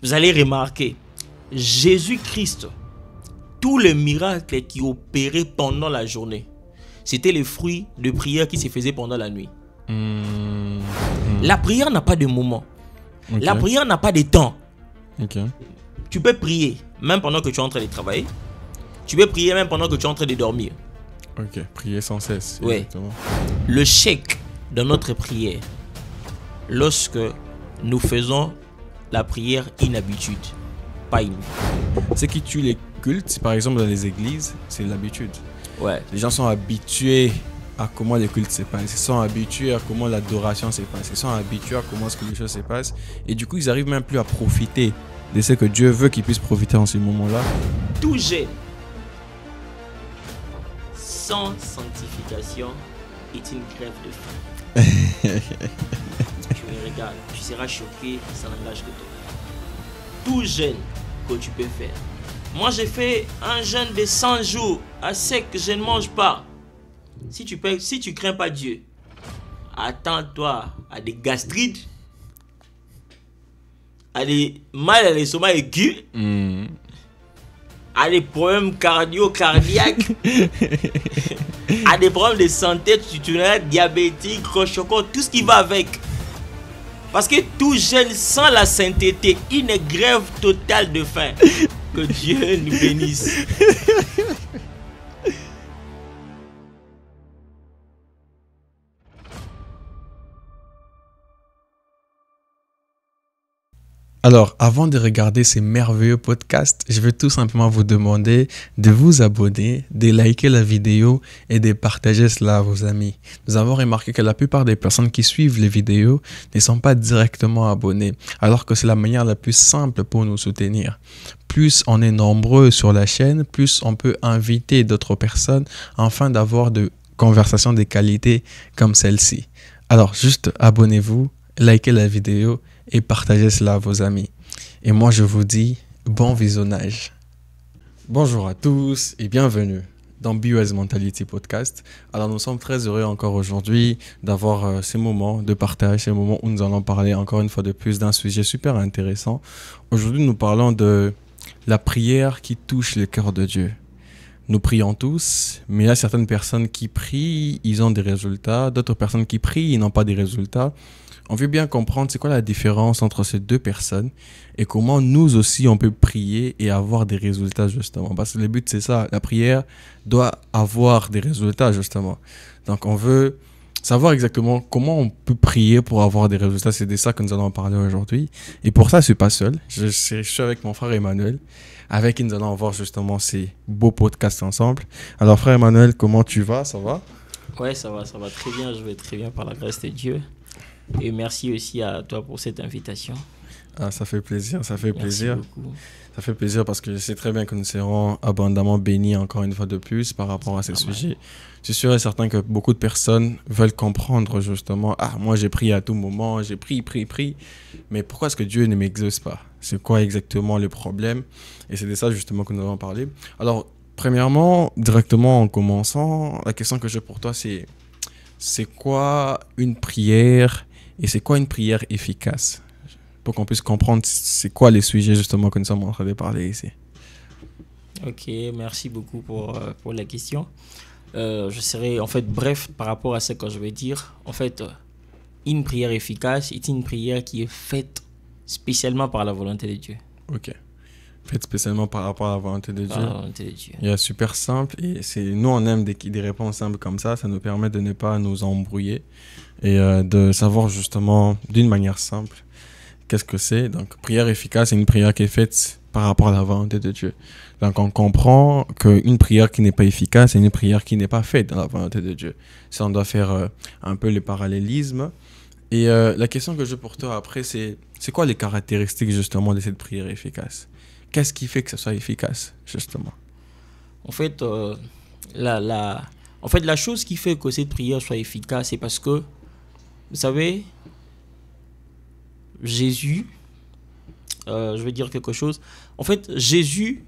vous allez remarquer, Jésus-Christ, tous les miracles qui opéraient pendant la journée, c'était les fruits de prière qui se faisaient pendant la nuit. La prière n'a pas de moment. Okay. La prière n'a pas de temps. Okay. Tu peux prier même pendant que tu es en train de travailler. Tu peux prier même pendant que tu es en train de dormir. Ok, prier sans cesse. Oui. Exactement. Le chèque de notre prière, lorsque nous faisons la prière inhabitude, pas une. Ce qui tue les cultes, par exemple dans les églises, c'est l'habitude. Ouais. Les gens sont habitués à comment les cultes se passent. Ils sont habitués à comment l'adoration se passe. Ils sont habitués à comment est-ce que les choses se passent. Et du coup, ils n'arrivent même plus à profiter de ce que Dieu veut qu'ils puissent profiter en ce moment-là. Tout jeûne sans sanctification est une grève de faim. Tu me regardes, tu seras choqué, ça n'engage que toi. Tout jeûne que tu peux faire. Moi, j'ai fait un jeûne de 100 jours à sec, je ne mange pas. Si tu crains pas Dieu, attends-toi à des gastrites, à des mal à l'estomac aigu, à des problèmes cardiaques, à des problèmes de santé, tu es diabétique, rochocot, tout ce qui va avec. Parce que tout jeûne sans la sainteté, une grève totale de faim. Que Dieu nous bénisse. Alors, avant de regarder ces merveilleux podcasts, je vais tout simplement vous demander de vous abonner, de liker la vidéo et de partager cela à vos amis. Nous avons remarqué que la plupart des personnes qui suivent les vidéos ne sont pas directement abonnées, alors que c'est la manière la plus simple pour nous soutenir. Plus on est nombreux sur la chaîne, plus on peut inviter d'autres personnes afin d'avoir de conversations de qualité comme celle-ci. Alors, juste abonnez-vous, likez la vidéo et partagez cela à vos amis. Et moi, je vous dis bon visionnage. Bonjour à tous et bienvenue dans BOS Mentality Podcast. Alors, nous sommes très heureux encore aujourd'hui d'avoir ces moments de partage, ces moments où nous allons parler encore une fois de plus d'un sujet super intéressant. Aujourd'hui, nous parlons de la prière qui touche le cœur de Dieu. Nous prions tous, mais il y a certaines personnes qui prient, ils ont des résultats. D'autres personnes qui prient, ils n'ont pas des résultats. On veut bien comprendre c'est quoi la différence entre ces deux personnes et comment nous aussi on peut prier et avoir des résultats justement. Parce que le but c'est ça, la prière doit avoir des résultats justement. Donc on veut savoir exactement comment on peut prier pour avoir des résultats. C'est de ça que nous allons parler aujourd'hui. Et pour ça je ne suis pas seul, je suis avec mon frère Emmanuel, avec qui nous allons avoir justement ces beaux podcasts ensemble. Alors frère Emmanuel, comment tu vas? Ça va? Ouais, ça va très bien, je vais très bien par la grâce de Dieu. Et merci aussi à toi pour cette invitation. Ah, ça fait plaisir, ça fait merci plaisir. Beaucoup. Ça fait plaisir parce que je sais très bien que nous serons abondamment bénis encore une fois de plus par rapport à ces sujets. Je suis sûr et certain que beaucoup de personnes veulent comprendre justement, moi j'ai prié à tout moment, j'ai prié, mais pourquoi est-ce que Dieu ne m'exauce pas? C'est quoi exactement le problème? Et c'est de ça justement que nous allons parler. Alors, premièrement, directement en commençant, la question que j'ai pour toi c'est quoi une prière et c'est quoi une prière efficace? Pour qu'on puisse comprendre c'est quoi les sujets justement que nous sommes en train de parler ici. Ok, merci beaucoup pour la question. Je serai en fait bref par rapport à ce que je vais dire. En fait, une prière efficace est une prière qui est faite spécialement par la volonté de Dieu. Ok. Faite spécialement par rapport à la volonté de Dieu. Par la volonté de Dieu. Il y a super simple et nous on aime des réponses simples comme ça. Ça nous permet de ne pas nous embrouiller et de savoir justement d'une manière simple qu'est-ce que c'est. Donc prière efficace, c'est une prière qui est faite par rapport à la volonté de Dieu. Donc on comprend qu'une prière qui n'est pas efficace, c'est une prière qui n'est pas faite dans la volonté de Dieu. Ça, on doit faire un peu le parallélisme. Et la question que j'ai pour toi après, c'est quoi les caractéristiques justement de cette prière efficace? Qu'est-ce qui fait que ça soit efficace, justement? En fait, la chose qui fait que cette prière soit efficace, c'est parce que, vous savez, Jésus, je vais dire quelque chose. En fait, Jésus,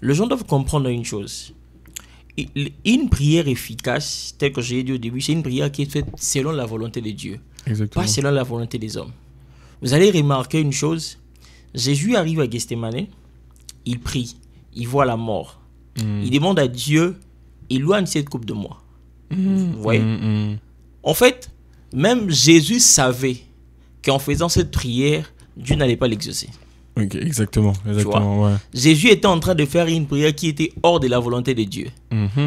les gens doivent comprendre une chose. Une prière efficace, telle que j'ai dit au début, c'est une prière qui est faite selon la volonté de Dieu. Exactement. Pas selon la volonté des hommes. Vous allez remarquer une chose. Jésus arrive à Gethsémane, il prie, il voit la mort. Il demande à Dieu, éloigne cette coupe de moi. Vous voyez? En fait, même Jésus savait qu'en faisant cette prière, Dieu n'allait pas l'exaucer. Ok, exactement, ouais. Jésus était en train de faire une prière qui était hors de la volonté de Dieu.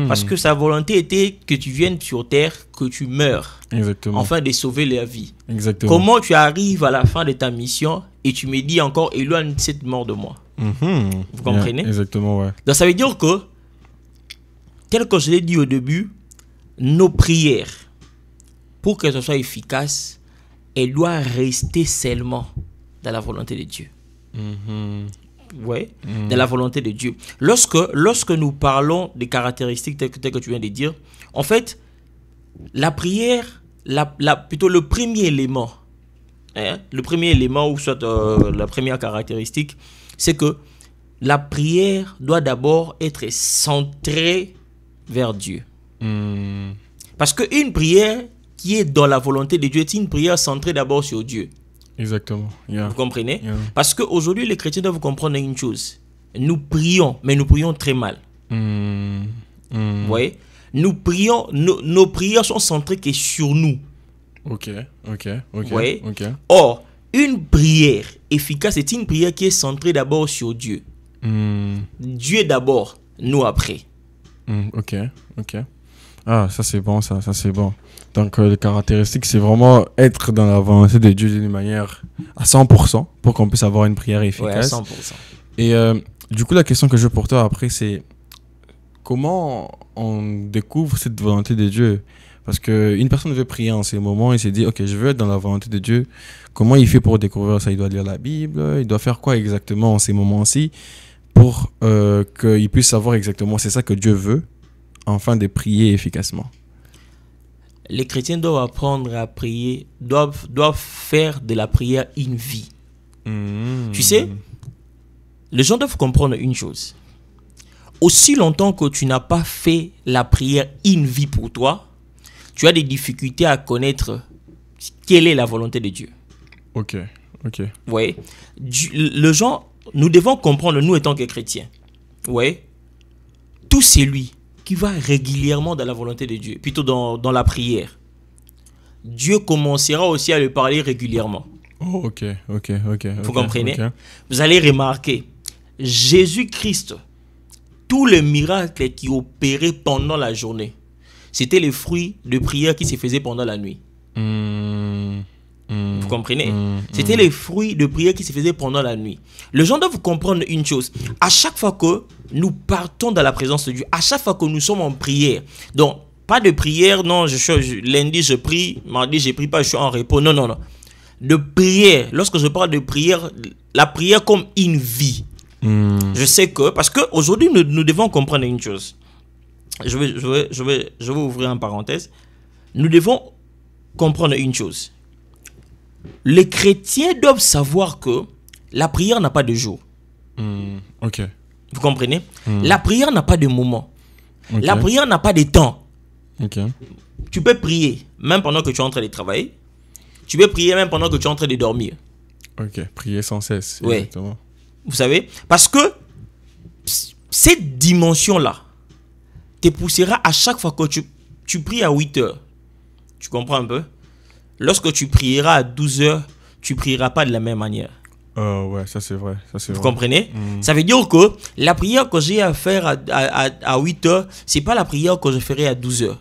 Parce que sa volonté était que tu viennes sur terre, que tu meurs. Exactement. Afin de sauver la vie. Exactement. Comment tu arrives à la fin de ta mission et tu me dis encore, éloigne cette mort de moi. Vous comprenez? Exactement, ouais. Donc ça veut dire que, tel que je l'ai dit au début, nos prières, pour que ce soit efficace, elles doivent rester seulement dans la volonté de Dieu. Ouais, dans la volonté de Dieu. Lorsque nous parlons des caractéristiques telles que tu viens de dire, en fait, la prière, plutôt le premier élément, ou soit la première caractéristique, c'est que la prière doit d'abord être centrée vers Dieu. Parce qu'une prière qui est dans la volonté de Dieu, c'est une prière centrée d'abord sur Dieu. Exactement. Vous comprenez? Parce qu'aujourd'hui, les chrétiens doivent comprendre une chose. Nous prions, mais nous prions très mal. Vous voyez? Nous prions, nos prières sont centrées que sur nous. Ok. Vous voyez? Or, une prière efficace, c'est une prière qui est centrée d'abord sur Dieu. Dieu d'abord, nous après. Ok. Ah, ça c'est bon, ça c'est bon. Donc, les caractéristiques, c'est vraiment être dans la volonté de Dieu d'une manière à 100% pour qu'on puisse avoir une prière efficace. Ouais, à 100%. Et du coup, la question que j'ai pour toi après, c'est comment on découvre cette volonté de Dieu? Parce qu'une personne veut prier en ces moments, il s'est dit, ok, je veux être dans la volonté de Dieu. Comment il fait pour découvrir ça? Il doit lire la Bible, il doit faire quoi exactement en ces moments-ci pour qu'il puisse savoir exactement c'est ça que Dieu veut, afin de prier efficacement? Les chrétiens doivent apprendre à prier, doivent faire de la prière une vie. Tu sais, les gens doivent comprendre une chose. Aussi longtemps que tu n'as pas fait la prière une vie pour toi, tu as des difficultés à connaître quelle est la volonté de Dieu. Ok. Ouais. Nous devons comprendre, nous étant que chrétiens, ouais, tout celui qui va régulièrement dans la volonté de Dieu, plutôt dans la prière, Dieu commencera aussi à le parler régulièrement. Oh, ok. Vous comprenez? Vous allez remarquer, Jésus-Christ, tous les miracles qui opéraient pendant la journée, c'était les fruits de prière qui se faisaient pendant la nuit. Vous comprenez? C'était les fruits de prière qui se faisaient pendant la nuit. Les gens doivent comprendre une chose. À chaque fois que nous partons dans la présence de Dieu, à chaque fois que nous sommes en prière, donc pas de prière, non, lundi je prie, mardi je prie pas, je suis en repos. Non. De prière, lorsque je parle de prière, la prière comme une vie. Je sais que, parce qu'aujourd'hui nous devons comprendre une chose. Je vais ouvrir une parenthèse. Nous devons comprendre une chose. Les chrétiens doivent savoir que la prière n'a pas de jour. Ok. Vous comprenez? La prière n'a pas de moment. Okay. La prière n'a pas de temps. Ok. Tu peux prier même pendant que tu es en train de travailler. Tu peux prier même pendant que tu es en train de dormir. Ok, prier sans cesse. Ouais. Exactement. Vous savez? Parce que cette dimension-là te poussera à chaque fois que tu pries à 8 heures. Tu comprends un peu? Lorsque tu prieras à 12 heures, tu ne prieras pas de la même manière. Ouais, ça c'est vrai. Vous comprenez? Ça veut dire que la prière que j'ai à faire à 8 heures, ce n'est pas la prière que je ferai à 12 heures.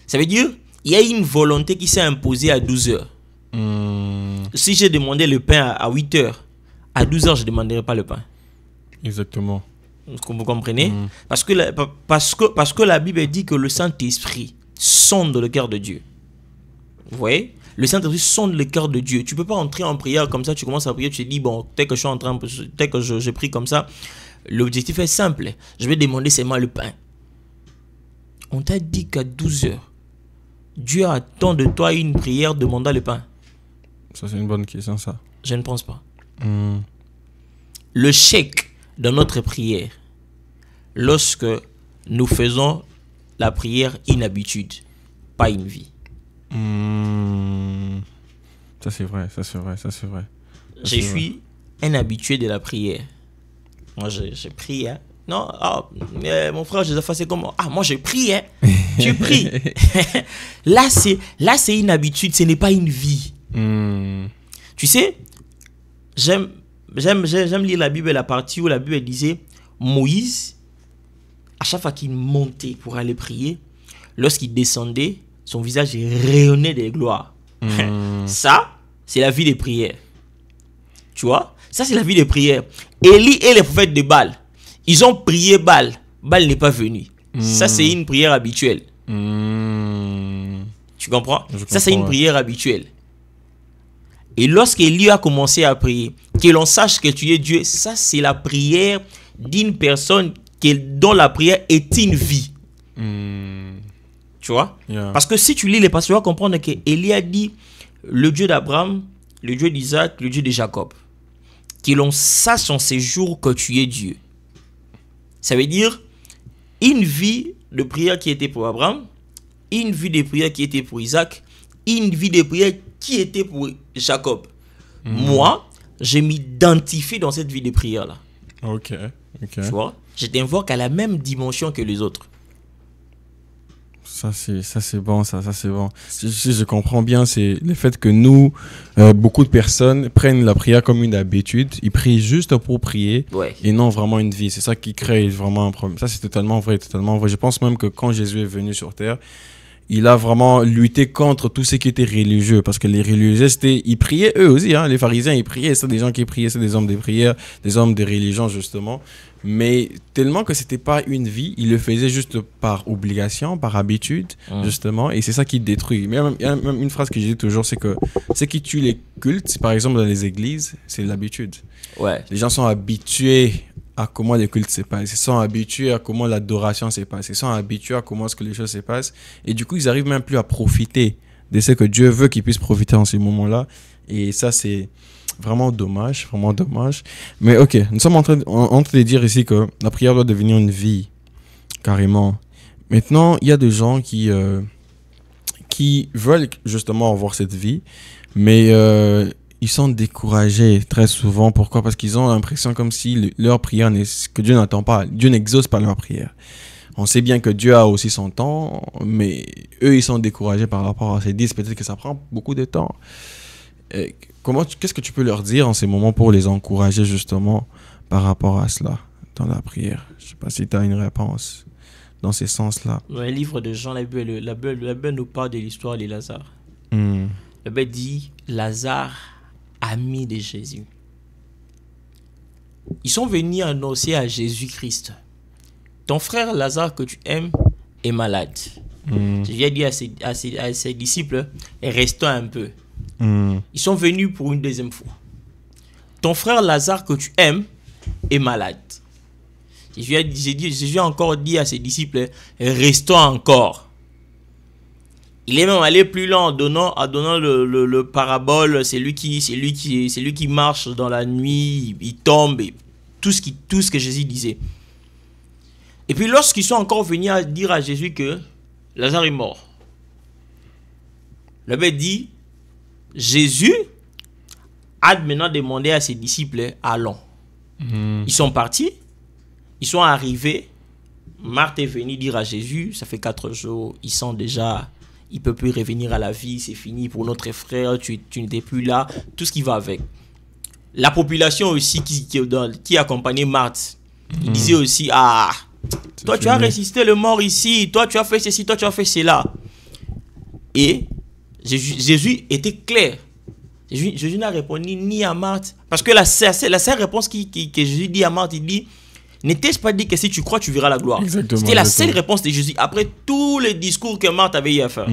Ça veut dire il y a une volonté qui s'est imposée à 12 heures. Si j'ai demandé le pain à 8 heures, à 12 heures, je ne demanderai pas le pain. Exactement. Vous comprenez? Parce que la Bible dit que le Saint-Esprit sonde le cœur de Dieu. Vous voyez? Le Saint-Esprit sonde le cœur de Dieu. Tu ne peux pas entrer en prière comme ça, tu commences à prier, tu te dis, bon, dès que je prie comme ça, l'objectif est simple. Je vais demander seulement le pain. On t'a dit qu'à 12 heures, Dieu attend de toi une prière demandant le pain. Ça, c'est une bonne question, ça. Je ne pense pas. Le chèque de notre prière, lorsque nous faisons la prière une habitude, pas une vie. Ça c'est vrai. un habitué de la prière. Moi, je prie, hein. Non, mon frère Joseph, c'est comment? Moi, je prie, hein. Tu pries. Là, c'est une habitude, ce n'est pas une vie. Tu sais, j'aime lire la Bible, la partie où la Bible disait Moïse, à chaque fois qu'il montait pour aller prier, lorsqu'il descendait, son visage rayonnait de gloire. Ça, c'est la vie des prières. Tu vois? Ça, c'est la vie des prières. Élie et les prophètes de Baal, ils ont prié Baal. Baal n'est pas venu. Ça, c'est une prière habituelle. Tu comprends? Ça, c'est une prière habituelle. Et lorsqu'Élie a commencé à prier, que l'on sache que tu es Dieu, ça, c'est la prière d'une personne dont la prière est une vie. Tu vois? Parce que si tu lis les passages, tu vas comprendre que Élie a dit le Dieu d'Abraham, le Dieu d'Isaac, le Dieu de Jacob. Que l'on sache en ces jours que tu es Dieu. Ça veut dire une vie de prière qui était pour Abraham, une vie de prière qui était pour Isaac, une vie de prière qui était pour Jacob. Moi, je m'identifie dans cette vie de prière-là. Ok. Tu vois? Je t'invoque à la même dimension que les autres. Ça c'est bon, ça c'est bon. Je comprends bien, c'est le fait que nous, beaucoup de personnes prennent la prière comme une habitude. Ils prient juste pour prier et non vraiment une vie. C'est ça qui crée vraiment un problème. Ça, c'est totalement vrai, totalement vrai. Je pense même que quand Jésus est venu sur terre, il a vraiment lutté contre tout ce qui était religieux. Parce que les religieux, ils priaient eux aussi. Hein. Les pharisiens, ils priaient. C'est des gens qui priaient. C'est des hommes de prière, des hommes de religion, justement. Mais tellement que c'était pas une vie, ils le faisaient juste par obligation, par habitude, justement. Et c'est ça qui détruit. Mais il y a même une phrase que je dis toujours, c'est que ce qui tue les cultes, par exemple dans les églises, c'est l'habitude. Ouais. Les gens sont habitués à comment les cultes se passent. Ils sont habitués à comment l'adoration se passe. Ils sont habitués à comment est-ce que les choses se passent. Et du coup, ils arrivent même plus à profiter de ce que Dieu veut qu'ils puissent profiter en ces moments-là. Et ça, c'est vraiment dommage, vraiment dommage. Mais ok, nous sommes en train de dire ici que la prière doit devenir une vie, carrément. Maintenant, il y a des gens qui veulent justement avoir cette vie, mais ils sont découragés très souvent. Pourquoi? Parce qu'ils ont l'impression comme si leur prière, que Dieu n'entend pas, Dieu n'exauce pas leur prière. On sait bien que Dieu a aussi son temps, mais eux, ils sont découragés par rapport à ces 10. Peut-être que ça prend beaucoup de temps. Qu'est-ce que tu peux leur dire en ces moments pour les encourager justement par rapport à cela dans la prière? Je ne sais pas si tu as une réponse dans ces sens-là. Dans le livre de Jean, la Bible nous parle de l'histoire de Lazare. La Bible dit Lazare, ami de Jésus. Ils sont venus annoncer à Jésus-Christ: ton frère Lazare que tu aimes est malade. Jésus a dit à ses disciples: restons un peu. Ils sont venus pour une deuxième fois. Ton frère Lazare que tu aimes est malade. Jésus a encore dit à ses disciples: restons encore. Il est même allé plus loin en donnant le parabole. C'est lui qui marche dans la nuit, il tombe, et tout ce que Jésus disait. Et puis lorsqu'ils sont encore venus à dire à Jésus que Lazare est mort, le Bible dit Jésus a maintenant demandé à ses disciples: allons. Ils sont partis, ils sont arrivés. Marthe est venue dire à Jésus: ça fait 4 jours, ils sont déjà, il ne peut plus revenir à la vie, c'est fini pour notre frère, tu n'étais plus là, tout ce qui va avec. La population aussi qui accompagnait Marthe, il disait aussi: toi tu as ressuscité le mort ici, toi tu as fait ceci, toi tu as fait cela. Et Jésus était clair. Jésus n'a répondu ni à Marthe. Parce que la seule réponse que Jésus dit à Marthe, il dit: ne t'ai-je pas dit que si tu crois, tu verras la gloire? C'était la seule réponse de Jésus. Après tous les discours que Marthe avait eu à faire.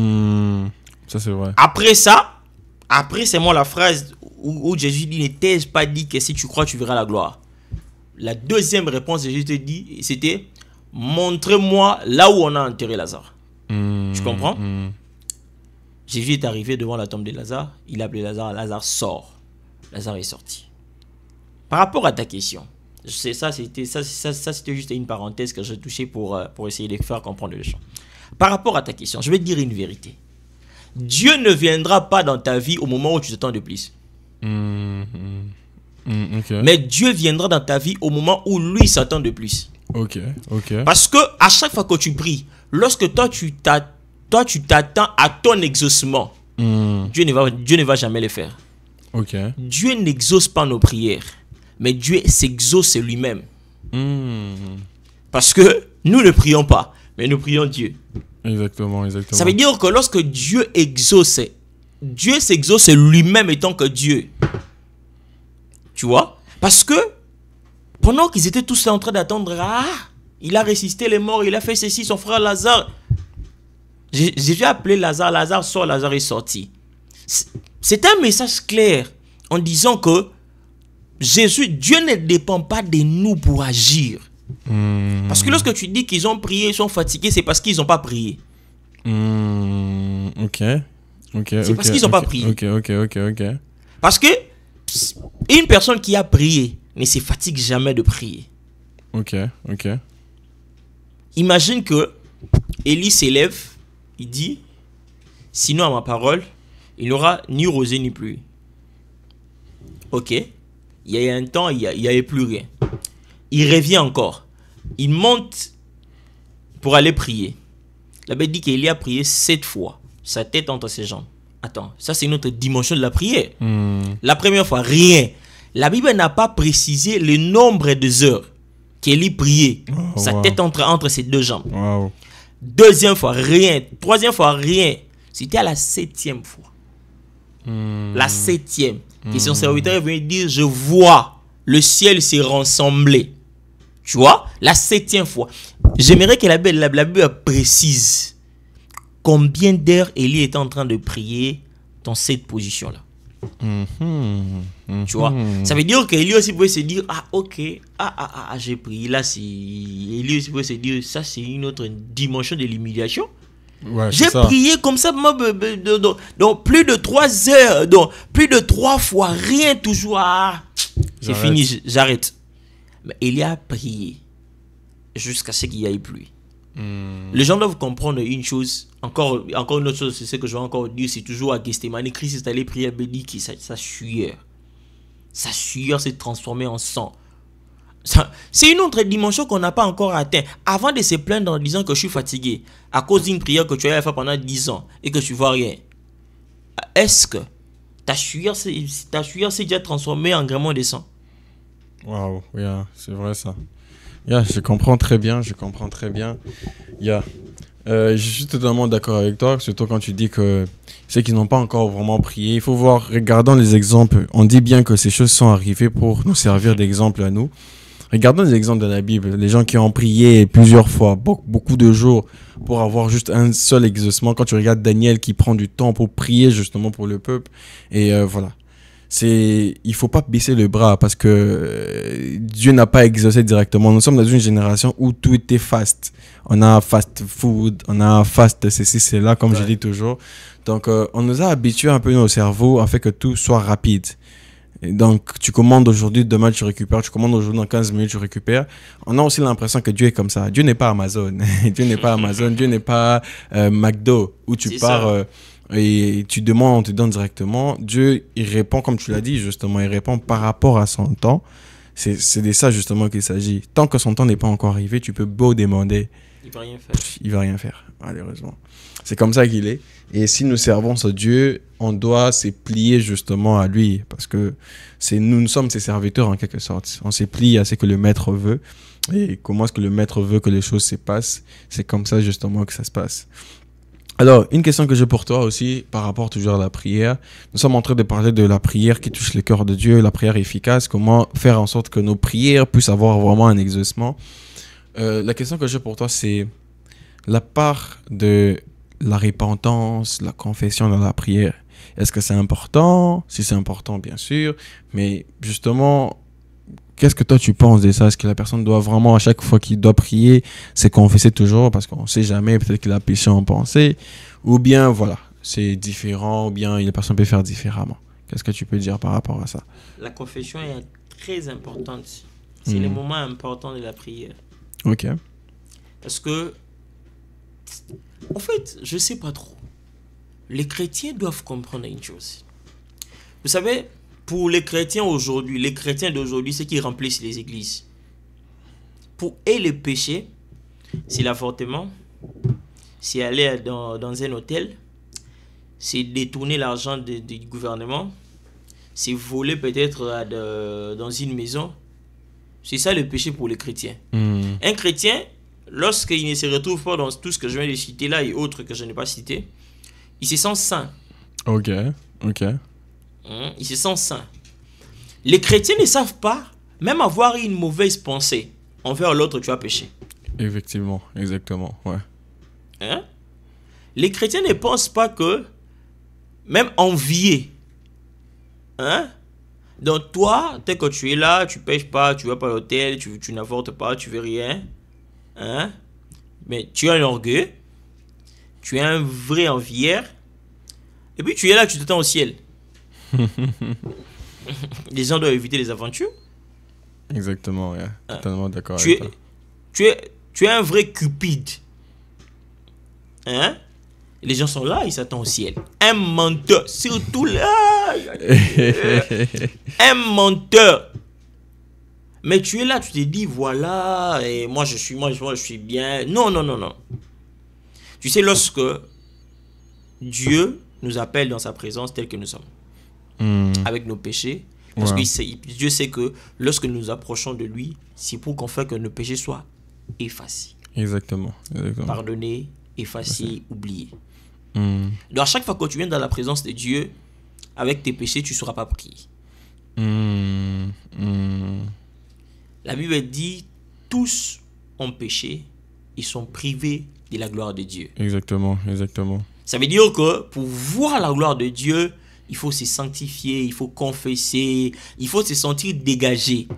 Ça, c'est vrai. Après c'est moi la phrase où Jésus dit: ne t'ai-je pas dit que si tu crois, tu verras la gloire? La deuxième réponse de Jésus c'était: montrez-moi là où on a enterré Lazare. Tu comprends? Jésus est arrivé devant la tombe de Lazare. Il a appelé Lazare. Lazare sort. Lazare est sorti. Par rapport à ta question, ça c'était juste une parenthèse que j'ai touchée pour essayer de faire comprendre les choses. Par rapport à ta question, je vais te dire une vérité. Dieu ne viendra pas dans ta vie au moment où tu t'attends de plus. Ok. Mais Dieu viendra dans ta vie au moment où lui s'attend de plus. Ok. Parce que à chaque fois que tu pries, lorsque toi tu t'attends à ton exaucement, Dieu ne va jamais le faire. Ok. Dieu n'exauce pas nos prières, mais Dieu s'exauce lui-même. Parce que nous ne prions pas, mais nous prions Dieu. Exactement. Ça veut dire que lorsque Dieu exauce, Dieu s'exauce lui-même étant que Dieu. Tu vois? Parce que pendant qu'ils étaient tous là en train d'attendre, il a ressuscité les morts, il a fait ceci, son frère Lazare. J'ai appelé Lazare, Lazare sort, Lazare est sorti. C'est un message clair en disant que Dieu ne dépend pas de nous pour agir. Parce que lorsque tu dis qu'ils ont prié, ils sont fatigués, c'est parce qu'ils n'ont pas prié. Ok. C'est parce qu'ils n'ont pas prié. Ok. Parce que une personne qui a prié ne se fatigue jamais de prier. Ok. Imagine que Élie s'élève, il dit, sinon à ma parole, il n'y aura ni rosée ni pluie. Ok. Il y a un temps, il n'y avait plus rien. Il revient encore. Il monte pour aller prier. La Bible dit qu'Élie a prié 7 fois, sa tête entre ses jambes. Attends, ça c'est une autre dimension de la prière. La première fois, rien. La Bible n'a pas précisé le nombre de heures qu'Élie priait, sa tête entre ses deux jambes. Wow. Deuxième fois, rien. Troisième fois, rien. C'était à la 7e fois. La 7e. Et son serviteur est venu dire, je vois le ciel se rassembler. Tu vois? La 7e fois. J'aimerais que la Bible précise combien d'heures Élie était en train de prier dans cette position-là. Tu vois? Ça veut dire qu'Élie aussi pouvait se dire, ok, j'ai prié. Là, Élie aussi pouvait se dire, ça c'est une autre dimension de l'humiliation. Ouais, j'ai prié comme ça, donc plus de 3 heures, donc plus de 3 fois, rien toujours. C'est fini, j'arrête. Mais Élie a prié jusqu'à ce qu'il y ait pluie. Les gens doivent comprendre une chose, encore une autre chose, c'est ce que je vais encore dire, c'est toujours à Gethsémani, Christ est allé prier à Bédi, sa sueur s'est transformée en sang. C'est une autre dimension qu'on n'a pas encore atteint. Avant de se plaindre en disant que je suis fatigué à cause d'une prière que tu as fait pendant 10 ans et que tu vois rien, est-ce que ta sueur s'est déjà transformée en gréement de sang? Waouh, c'est vrai ça. Je comprends très bien. Je suis totalement d'accord avec toi, surtout quand tu dis que ceux qui n'ont pas encore vraiment prié, il faut voir, regardons les exemples. On dit bien que ces choses sont arrivées pour nous servir d'exemple à nous. Regardons les exemples de la Bible, les gens qui ont prié plusieurs fois, beaucoup de jours pour avoir juste un seul exaucement. Quand tu regardes Daniel qui prend du temps pour prier justement pour le peuple, et voilà. Il faut pas baisser le bras parce que Dieu n'a pas exaucé directement. Nous sommes dans une génération où tout était fast. On a fast food, on a fast ceci, c'est là, comme je dis toujours. Donc, on nous a habitué un peu nos cerveaux à fait que tout soit rapide. Et donc, tu commandes aujourd'hui, demain tu récupères, tu commandes aujourd'hui, dans 15 minutes tu récupères. On a aussi l'impression que Dieu est comme ça. Dieu n'est pas Amazon. Dieu n'est pas Amazon. Dieu n'est pas McDo où tu pars et tu demandes, on te donne directement. Dieu, il répond comme tu l'as dit justement, il répond par rapport à son temps. C'est de ça justement qu'il s'agit. Tant que son temps n'est pas encore arrivé, tu peux beau demander. Il va rien faire. Il va rien faire, malheureusement. C'est comme ça qu'il est. Et si nous servons ce Dieu, on doit se plier justement à lui. Parce que nous sommes ses serviteurs en quelque sorte. On se plie à ce que le maître veut. Et comment est-ce que le maître veut que les choses se passent? C'est comme ça justement que ça se passe. Alors, une question que j'ai pour toi aussi, par rapport toujours à la prière. Nous sommes en train de parler de la prière qui touche le cœur de Dieu, la prière efficace. Comment faire en sorte que nos prières puissent avoir vraiment un exaucement. La question que j'ai pour toi, c'est la part de la repentance, la confession dans la prière. Est-ce que c'est important? Si c'est important, bien sûr. Mais justement, qu'est-ce que toi tu penses de ça? Est-ce que la personne doit vraiment, à chaque fois qu'il doit prier, se confesser toujours? Parce qu'on ne sait jamais, peut-être qu'il a péché en pensée. Ou bien, voilà, c'est différent. Ou bien la personne peut faire différemment. Qu'est-ce que tu peux dire par rapport à ça? La confession est très importante. C'est le moment important de la prière. Ok. Parce que, en fait, je ne sais pas trop. Les chrétiens doivent comprendre une chose. Vous savez, pour les chrétiens aujourd'hui, les chrétiens d'aujourd'hui, ceux qui remplissent les églises, pour eux, le péché, c'est l'avortement, c'est aller dans un hôtel, c'est détourner l'argent du gouvernement, c'est voler peut-être dans une maison. C'est ça le péché pour les chrétiens. Un chrétien, lorsqu'il ne se retrouve pas dans tout ce que je viens de citer là et autres que je n'ai pas cité, il se sent saint. Ok. Il se sent saint. Les chrétiens ne savent pas, même avoir une mauvaise pensée envers l'autre, tu as péché. Effectivement, exactement, ouais. Les chrétiens ne pensent pas que même envier, donc toi, dès que tu es là, tu pêches pas, tu vas pas à l'hôtel, tu n'avortes pas, tu veux rien, mais tu as un orgueil, tu es un vrai envieur, et puis tu es là, tu t'attends au ciel. Les gens doivent éviter les aventures. Exactement, ouais. Totalement d'accord avec toi. Tu es un vrai cupide. Les gens sont là, ils s'attendent au ciel. Un menteur, surtout là. Un menteur. Mais tu es là, tu te dis, voilà, et moi je suis bien. Non. Tu sais, lorsque Dieu nous appelle dans sa présence tel que nous sommes, avec nos péchés, parce que Dieu sait que lorsque nous nous approchons de lui, c'est pour qu'on fasse que nos péchés soient effacés. Exactement. Pardonnés, effacés, oubliés. Donc à chaque fois que tu viens dans la présence de Dieu, avec tes péchés, tu ne seras pas prié. La Bible dit, tous ont péché, ils sont privés de la gloire de Dieu. Exactement. Ça veut dire que pour voir la gloire de Dieu, il faut se sanctifier, il faut confesser, il faut se sentir dégagé.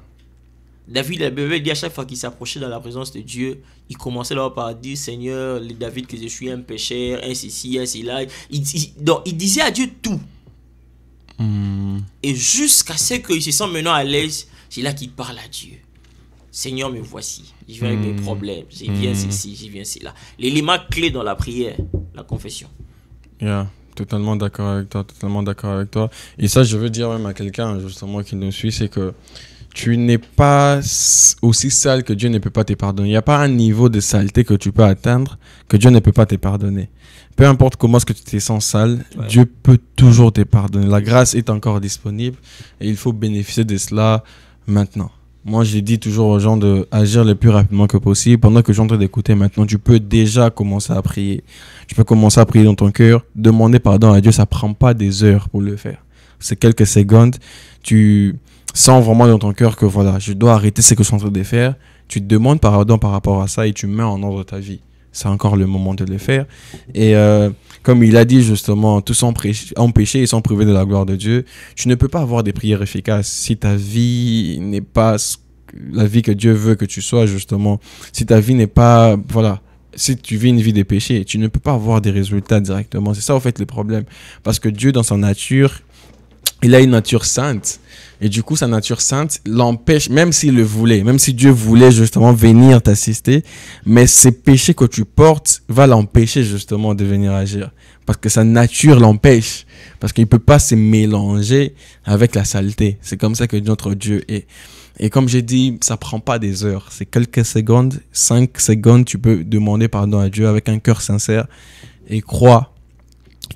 David, la Bible dit, à chaque fois qu'il s'approchait dans la présence de Dieu, il commençait là par dire, Seigneur, David, que je suis un pécheur, un ceci, un cela. Donc, il disait à Dieu tout. Et jusqu'à ce qu'il se sente maintenant à l'aise, c'est là qu'il parle à Dieu. Seigneur, me voici. Je viens avec mes problèmes. Je viens ceci, je viens cela. L'élément clé dans la prière, la confession. Totalement d'accord avec toi. Et ça, je veux dire même à quelqu'un, justement, qui nous suit, c'est que tu n'es pas aussi sale que Dieu ne peut pas te pardonner. Il n'y a pas un niveau de saleté que tu peux atteindre que Dieu ne peut pas te pardonner. Peu importe comment est-ce que tu te sens sale, Dieu peut toujours te pardonner. La grâce est encore disponible et il faut bénéficier de cela maintenant. Moi, je dis toujours aux gens d'agir le plus rapidement que possible. Pendant que je suis en train d'écouter maintenant, tu peux déjà commencer à prier. Tu peux commencer à prier dans ton cœur. Demander pardon à Dieu, ça ne prend pas des heures pour le faire. C'est quelques secondes. Tu sens vraiment dans ton cœur que voilà, je dois arrêter ce que je suis en train de faire. Tu te demandes pardon par rapport à ça et tu mets en ordre ta vie. C'est encore le moment de le faire. Et comme il a dit justement, tous ont péché et sont privés de la gloire de Dieu. Tu ne peux pas avoir des prières efficaces si ta vie n'est pas la vie que Dieu veut que tu sois, justement. Si ta vie n'est pas, voilà, si tu vis une vie de péché, tu ne peux pas avoir des résultats directement. C'est ça, en fait, le problème. Parce que Dieu, dans sa nature, il a une nature sainte. Et du coup, sa nature sainte l'empêche, même s'il le voulait, même si Dieu voulait justement venir t'assister, mais ces péchés que tu portes va l'empêcher justement de venir agir. Parce que sa nature l'empêche. Parce qu'il ne peut pas se mélanger avec la saleté. C'est comme ça que notre Dieu est. Et comme j'ai dit, ça ne prend pas des heures. C'est quelques secondes, 5 secondes, tu peux demander pardon à Dieu avec un cœur sincère et crois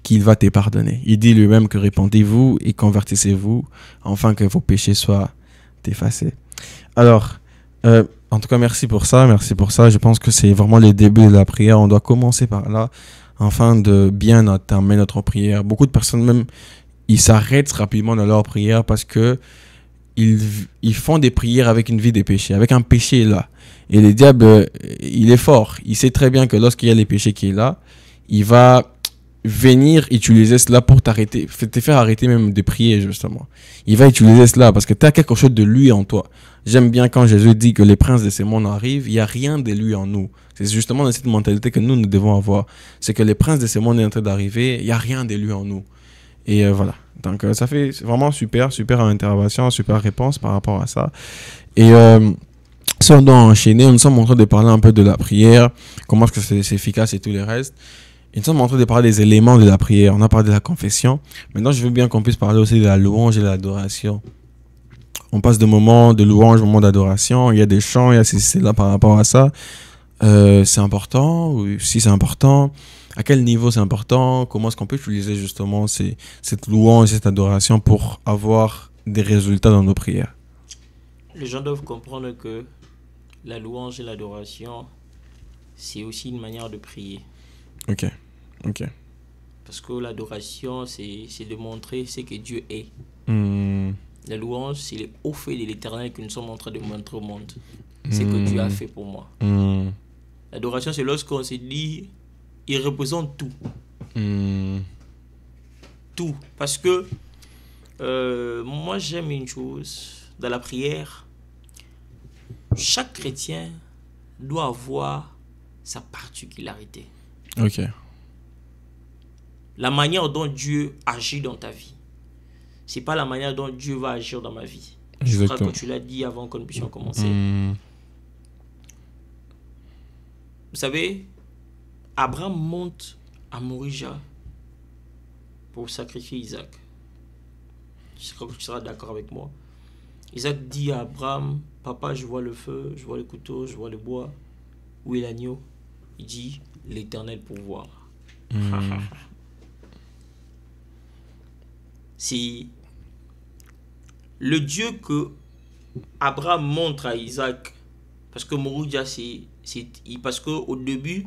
qu'il va te pardonner. Il dit lui-même que répandez-vous et convertissez-vous afin que vos péchés soient effacés. Alors, en tout cas, merci pour ça. Je pense que c'est vraiment le début de la prière. On doit commencer par là afin de bien entamer notre prière. Beaucoup de personnes même, ils s'arrêtent rapidement dans leur prière parce que ils font des prières avec une vie de péché, avec un péché là. Et le diable, il est fort. Il sait très bien que lorsqu'il y a les péchés qui est là, il va venir utiliser cela pour t'arrêter, te faire arrêter même de prier justement. Il va utiliser cela parce que tu as quelque chose de lui en toi. J'aime bien quand Jésus dit que les princes de ce monde arrivent, il n'y a rien de lui en nous. C'est justement dans cette mentalité que nous devons avoir. C'est que les princes de ce monde sont en train d'arriver, il n'y a rien de lui en nous. Et voilà. Donc ça fait vraiment super intervention, super réponse par rapport à ça. Et si on doit enchaîner, nous sommes en train de parler un peu de la prière, comment est-ce que c'est efficace et tout le reste. Et nous sommes en train de parler des éléments de la prière. On a parlé de la confession. Maintenant, je veux bien qu'on puisse parler aussi de la louange et de l'adoration. On passe de moments de louange au moment d'adoration. Il y a des chants, il y a c'est là par rapport à ça. C'est important, ou si c'est important, à quel niveau c'est important, comment est-ce qu'on peut utiliser justement cette louange, cette adoration pour avoir des résultats dans nos prières. Les gens doivent comprendre que la louange et l'adoration, c'est aussi une manière de prier. Ok. Parce que l'adoration, c'est de montrer ce que Dieu est. La louange, c'est les hauts faits de l'Éternel que nous sommes en train de montrer au monde. Ce que Dieu a fait pour moi. L'adoration, c'est lorsqu'on se dit, il représente tout. Tout. Parce que moi, j'aime une chose dans la prière. Chaque chrétien doit avoir sa particularité. Ok. La manière dont Dieu agit dans ta vie, c'est pas la manière dont Dieu va agir dans ma vie. Je crois que tu l'as dit avant que nous puissions commencer. Vous savez, Abraham monte à Morija pour sacrifier Isaac. Je crois que tu seras d'accord avec moi. Isaac dit à Abraham, papa, je vois le feu, je vois le couteau, je vois le bois. Où est l'agneau? Il dit, l'Éternel pourvoira. C'est le Dieu que Abraham montre à Isaac. Parce que Morija, parce qu'au début,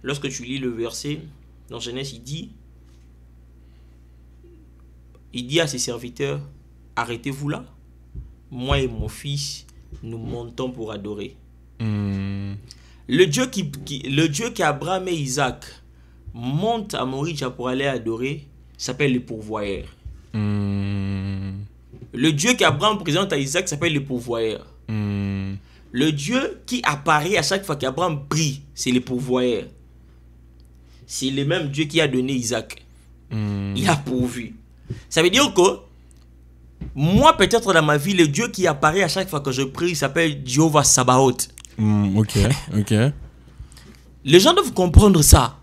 lorsque tu lis le verset, dans Genèse, il dit à ses serviteurs, arrêtez-vous là. Moi et mon fils, nous montons pour adorer. Le Dieu qui Abraham et Isaac montent à Morija pour aller adorer s'appelle le pourvoyeur. Le Dieu qu'Abraham présente à Isaac s'appelle le pourvoyeur. Le Dieu qui apparaît à chaque fois qu'Abraham prie, c'est le pourvoyeur. C'est le même Dieu qui a donné Isaac. Il a pourvu. Ça veut dire que moi, peut-être dans ma vie, le Dieu qui apparaît à chaque fois que je prie s'appelle Jéhovah Sabaoth. Ok. Les gens doivent comprendre ça.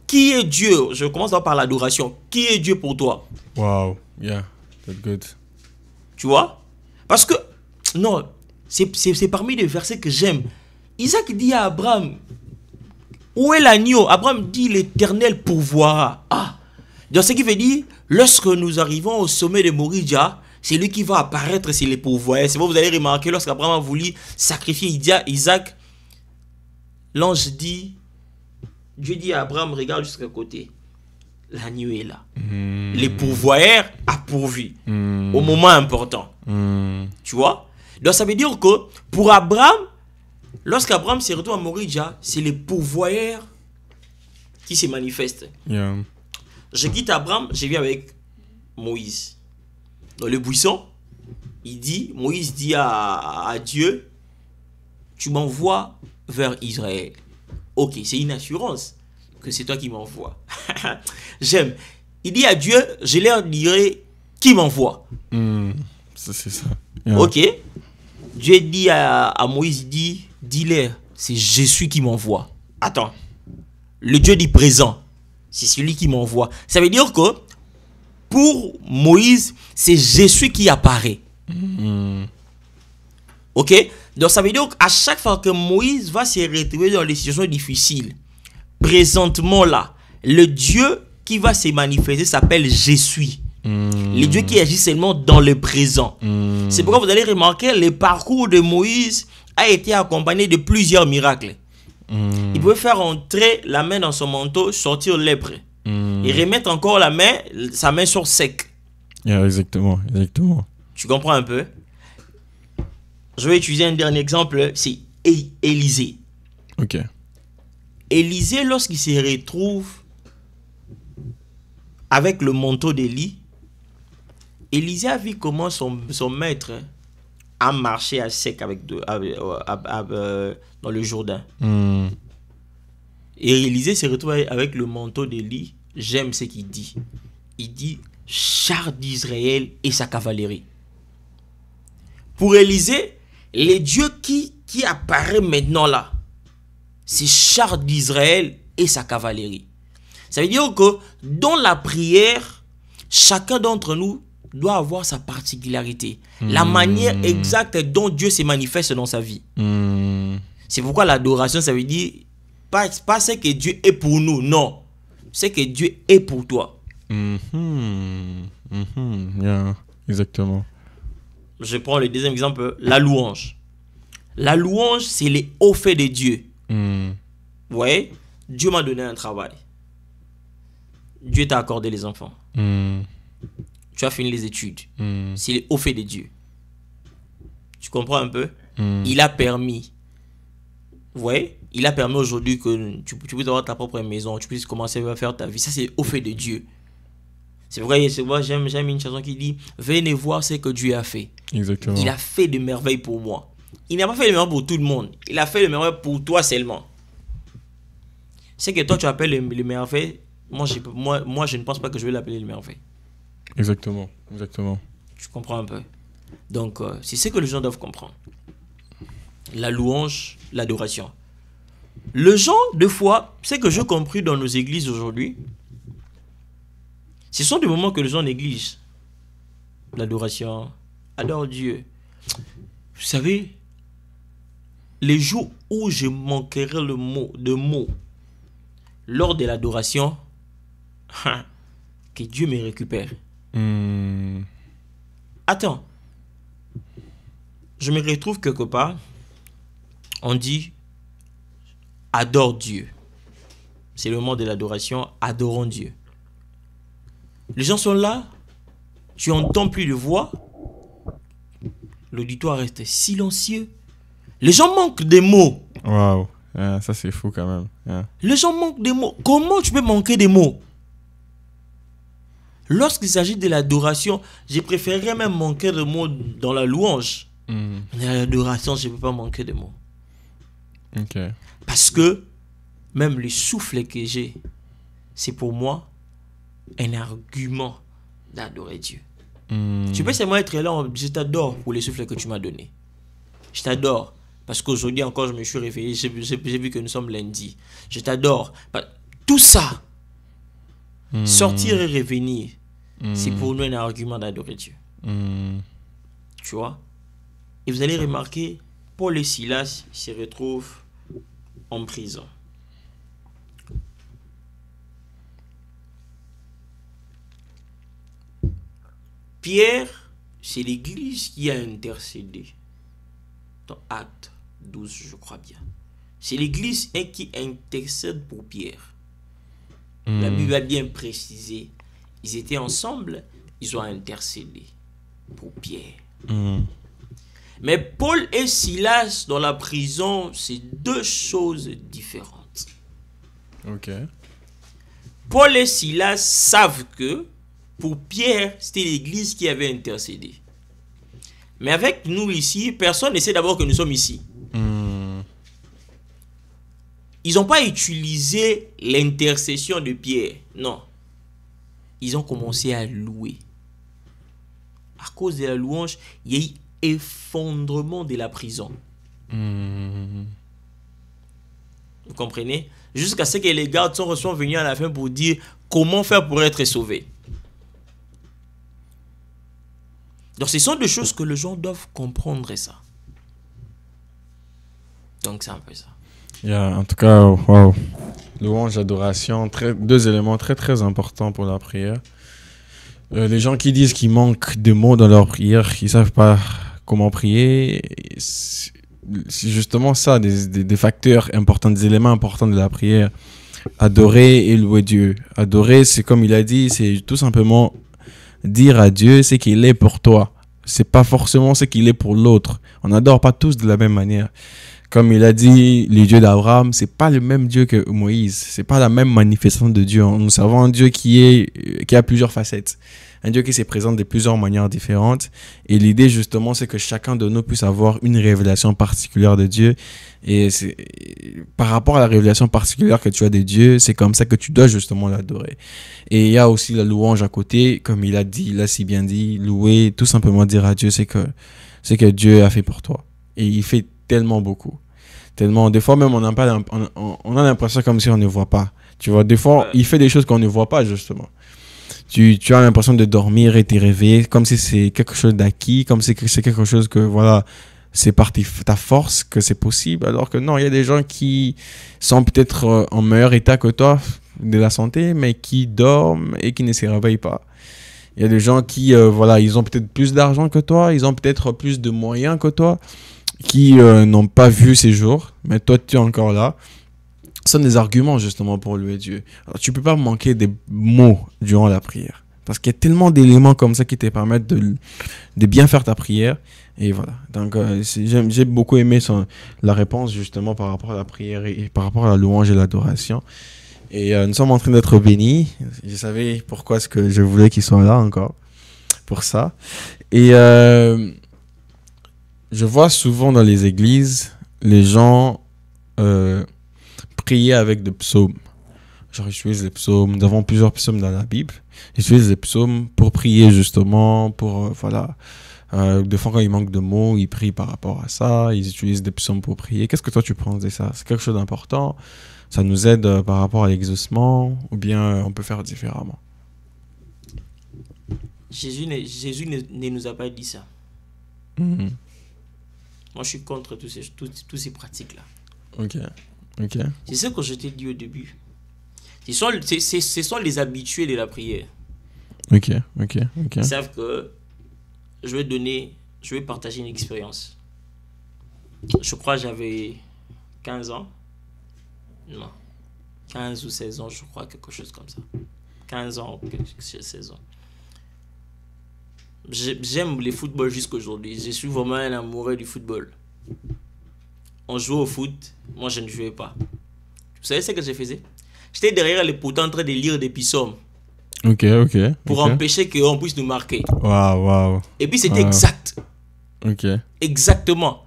Qui est Dieu? Je commence par l'adoration. Qui est Dieu pour toi? Wow, yeah, that's good. Tu vois? Parce que, non, c'est parmi les versets que j'aime. Isaac dit à Abraham, où est l'agneau? Abraham dit, l'Éternel pourvoira. Donc ce qui veut dire, lorsque nous arrivons au sommet de Morija, c'est lui qui va apparaître, c'est le pourvoyeur. C'est bon, vous allez remarquer, lorsqu'Abraham a voulu sacrifier Isaac, l'ange dit, Dieu dit à Abraham, regarde jusqu'à côté. L'agneau est là. Le pourvoyeur a pourvu au moment important. Tu vois? Donc ça veut dire que pour Abraham, lorsqu'Abraham se retrouve à Morija, c'est le pourvoyeur qui se manifeste. Yeah. Je quitte Abraham, je viens avec Moïse. Dans le buisson, Moïse dit à Dieu, tu m'envoies vers Israël. Ok, c'est une assurance que c'est toi qui m'envoies. J'aime. Il dit à Dieu, je leur dirai qui m'envoie. C'est ça. Yeah. Ok. Dieu dit à Moïse, dis-leur, c'est Jésus qui m'envoie. Attends. Le Dieu dit présent. C'est celui qui m'envoie. Ça veut dire que pour Moïse, c'est Jésus qui apparaît. Ok? Donc ça veut dire qu'à chaque fois que Moïse va se retrouver dans des situations difficiles, présentement là, le Dieu qui va se manifester s'appelle Jésus. Le Dieu qui agit seulement dans le présent. C'est pourquoi vous allez remarquer le parcours de Moïse a été accompagné de plusieurs miracles. Il pouvait faire entrer la main dans son manteau, sortir lèpre. Et remettre encore sa main sur sec. Yeah, exactement. Tu comprends un peu? Je vais utiliser un dernier exemple, c'est Élisée. Ok. Élisée, lorsqu'il se retrouve avec le manteau d'Élie, Élisée a vu comment son maître a marché à sec dans le Jourdain. Et Élisée se retrouve avec le manteau d'Élie. J'aime ce qu'il dit. Il dit, char d'Israël et sa cavalerie. Pour Élisée, le Dieu qui apparaît maintenant là, c'est char d'Israël et sa cavalerie. Ça veut dire que dans la prière, chacun d'entre nous doit avoir sa particularité. La manière exacte dont Dieu se manifeste dans sa vie. C'est pourquoi l'adoration, ça veut dire pas ce que Dieu est pour nous, non. C'est que Dieu est pour toi. Yeah, exactement. Je prends le deuxième exemple, la louange. La louange, c'est les hauts faits de Dieu. Vous voyez, Dieu m'a donné un travail. Dieu t'a accordé les enfants. Tu as fini les études. C'est les hauts faits de Dieu. Tu comprends un peu? Il a permis. Vous voyez? Il a permis aujourd'hui que tu puisses avoir ta propre maison, tu puisses commencer à faire ta vie. Ça, c'est les hauts faits de Dieu. C'est vrai, j'aime une chanson qui dit « Venez voir ce que Dieu a fait. » Exactement. Il a fait de merveilles pour moi. Il n'a pas fait de merveilles pour tout le monde. Il a fait de merveilles pour toi seulement. C'est que toi, tu appelles les merveilles. Moi, je ne pense pas que je vais l'appeler les merveilles. Exactement. Exactement. Tu comprends un peu? Donc, c'est ce que les gens doivent comprendre. La louange, l'adoration. Le genre de foi, c'est que j'ai compris dans nos églises aujourd'hui, ce sont des moments que les gens négligent. L'adoration, adore Dieu. Vous savez, les jours où je manquerai de mots lors de l'adoration, que Dieu me récupère. Attends, je me retrouve quelque part, on dit adore Dieu. C'est le moment de l'adoration, adorons Dieu. Les gens sont là, tu n'entends plus de voix, l'auditoire reste silencieux. Les gens manquent des mots. Waouh, ça c'est fou quand même. Les gens manquent des mots. Comment tu peux manquer des mots? Lorsqu'il s'agit de l'adoration, je préférerais même manquer de mots dans la louange. Dans l'adoration, je ne peux pas manquer de mots. Okay. Parce que même le souffle que j'ai, c'est pour moi un argument d'adorer Dieu. Tu peux seulement être là, je t'adore pour les souffles que tu m'as donné. Je t'adore parce qu'aujourd'hui encore je me suis réveillé, j'ai vu que nous sommes lundi. Je t'adore. Tout ça, sortir et revenir, c'est pour nous un argument d'adorer Dieu. Tu vois? Et vous allez remarquer, Paul et Silas se retrouvent en prison. Pierre, c'est l'église qui a intercédé. Dans Actes 12, je crois bien. C'est l'église qui intercède pour Pierre. La Bible a bien précisé. Ils étaient ensemble, ils ont intercédé pour Pierre. Mais Paul et Silas dans la prison, c'est deux choses différentes. Ok. Paul et Silas savent que pour Pierre, c'était l'église qui avait intercédé. Mais avec nous ici, personne ne sait d'abord que nous sommes ici. Ils n'ont pas utilisé l'intercession de Pierre. Non. Ils ont commencé à louer. À cause de la louange, il y a eu effondrement de la prison. Vous comprenez? Jusqu'à ce que les gardes sont venus à la fin pour dire comment faire pour être sauvés. Donc ce sont des choses que les gens doivent comprendre ça. Donc c'est un peu ça. En tout cas, wow. Louange, adoration, deux éléments très très importants pour la prière. Les gens qui disent qu'ils manquent de mots dans leur prière, qu'ils ne savent pas comment prier, c'est justement ça, des facteurs importants, des éléments importants de la prière. Adorer et louer Dieu. Adorer, c'est comme il a dit, c'est tout simplement dire à Dieu ce qu'il est pour toi. C'est pas forcément ce qu'il est pour l'autre. On n'adore pas tous de la même manière. Comme il a dit, le Dieu d'Abraham, c'est pas le même Dieu que Moïse. C'est pas la même manifestation de Dieu. Nous servons un Dieu qui a plusieurs facettes. Un Dieu qui se présente de plusieurs manières différentes. Et l'idée, justement, c'est que chacun de nous puisse avoir une révélation particulière de Dieu. Et par rapport à la révélation particulière que tu as de Dieu, c'est comme ça que tu dois justement l'adorer. Et il y a aussi la louange à côté. Comme il a si bien dit, louer, tout simplement dire à Dieu, c'est que Dieu a fait pour toi. Et il fait tellement beaucoup. Tellement, des fois même, on a l'impression comme si on ne voit pas. Tu vois, des fois, Ouais. il fait des choses qu'on ne voit pas, justement. Tu as l'impression de dormir et t'es réveillé comme si c'est quelque chose d'acquis, comme si c'est quelque chose que, voilà, c'est par ta force que c'est possible. Alors que non, il y a des gens qui sont peut-être en meilleur état que toi de la santé, mais qui dorment et qui ne se réveillent pas. Il y a des gens qui, voilà, ils ont peut-être plus d'argent que toi, ils ont peut-être plus de moyens que toi, qui n'ont pas vu ces jours, mais toi, tu es encore là. Ce sont des arguments, justement, pour louer Dieu. Alors, tu peux pas manquer des mots durant la prière. Parce qu'il y a tellement d'éléments comme ça qui te permettent de bien faire ta prière. Et voilà. Donc, j'ai beaucoup aimé la réponse, justement, par rapport à la prière et par rapport à la louange et l'adoration. Et nous sommes en train d'être bénis. Je savais pourquoi est-ce que je voulais qu'ils soient là encore. Pour ça. Et je vois souvent dans les églises, les gens prier avec des psaumes. Genre, j'utilise les psaumes. Nous avons plusieurs psaumes dans la Bible. J'utilise les psaumes pour prier, justement, pour, voilà. Des fois, quand il manque de mots, ils prient par rapport à ça. Ils utilisent des psaumes pour prier. Qu'est-ce que toi, tu penses de ça? C'est quelque chose d'important? Ça nous aide par rapport à l'exaucement? Ou bien on peut faire différemment? Jésus ne nous a pas dit ça. Mhm. Moi, je suis contre tous ces pratiques-là. Ok. C'est ce que je t'ai dit au début. Ce sont les habitués de la prière. Ok. Ils savent que je vais partager une expérience. Je crois que j'avais 15 ans. Non. 15 ou 16 ans, je crois, quelque chose comme ça. 15 ans ou 16 ans. J'aime le football jusqu'aujourd'hui. Je suis vraiment un amoureux du football. On jouait au foot, moi je ne jouais pas. Vous savez ce que je faisais? J'étais derrière les poteaux en train de lire des psaumes. Ok. Pour empêcher qu'on puisse nous marquer. Waouh. Et puis c'était exact. Ok. Exactement.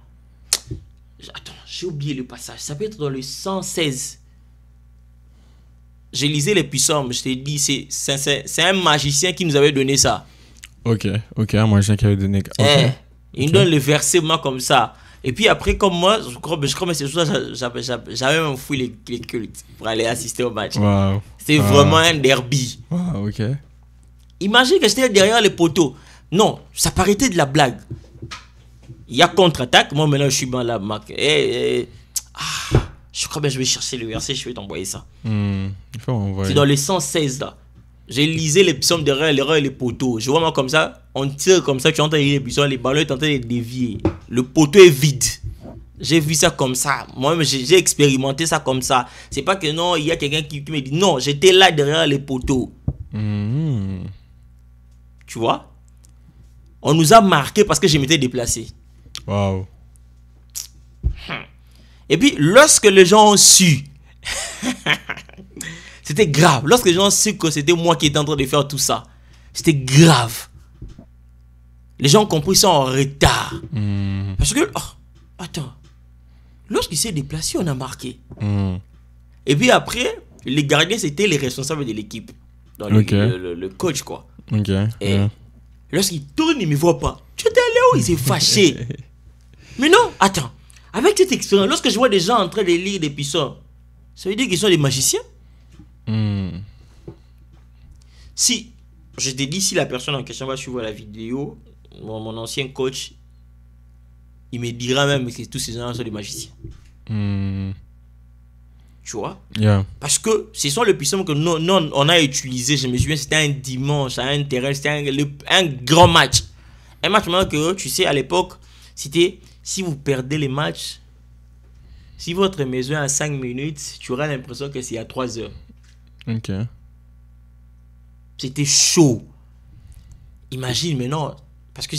Attends, j'ai oublié le passage. Ça peut être dans le 116. J'ai lisé les psaumes. Je t'ai dit, c'est un magicien qui nous avait donné ça. Ok, un magicien qui avait donné. Okay. Il nous donne le verset moi comme ça. Et puis après, comme moi, je crois que c'est ça, j'avais même fouillé les cultes pour aller assister au match. Wow. C'était vraiment un derby. Wow, ok. Imagine que j'étais derrière les poteaux. Non, ça paraissait de la blague. Il y a contre-attaque. Moi, maintenant, je suis dans la marque. Je crois que je vais chercher le verset, je vais t'envoyer ça. Il faut envoyer. C'est dans les 116 là. J'ai lisé les psaumes derrière les poteaux. Je vois moi comme ça, on tire comme ça, tu entends les psaumes, les ballons sont en train de dévier. Le poteau est vide. J'ai vu ça comme ça. Moi-même, j'ai expérimenté ça comme ça. C'est pas que non, il y a quelqu'un qui me dit non, j'étais là derrière les poteaux. Tu vois? On nous a marqué parce que je m'étais déplacé. Waouh. Et puis, lorsque les gens ont su, c'était grave. Lorsque les gens ont su que c'était moi qui étais en train de faire tout ça, c'était grave. Les gens ont compris ça en retard. Parce que, attends, lorsqu'il s'est déplacé, on a marqué. Et puis après, les gardiens, c'était les responsables de l'équipe. Donc, le coach, quoi. Ok. Et lorsqu'il tourne, il ne me voit pas. Tu étais allé où? Il s'est fâché. Mais non, attends. Avec cette expérience, lorsque je vois des gens en train de lire des psaumes, ça veut dire qu'ils sont des magiciens? Si, je te dis, si la personne en question va suivre la vidéo, mon ancien coach, il me dira même que tous ces gens sont des magiciens. Tu vois? Parce que ce sont les psaumes que nous, on a utilisés. Je me souviens, c'était un dimanche, à un terrain, c'était un grand match. Un match maintenant que, tu sais, à l'époque, c'était, si vous perdez les matchs, si votre maison est à 5 minutes, tu auras l'impression que c'est à 3 heures. Ok. C'était chaud. Imagine maintenant, parce que,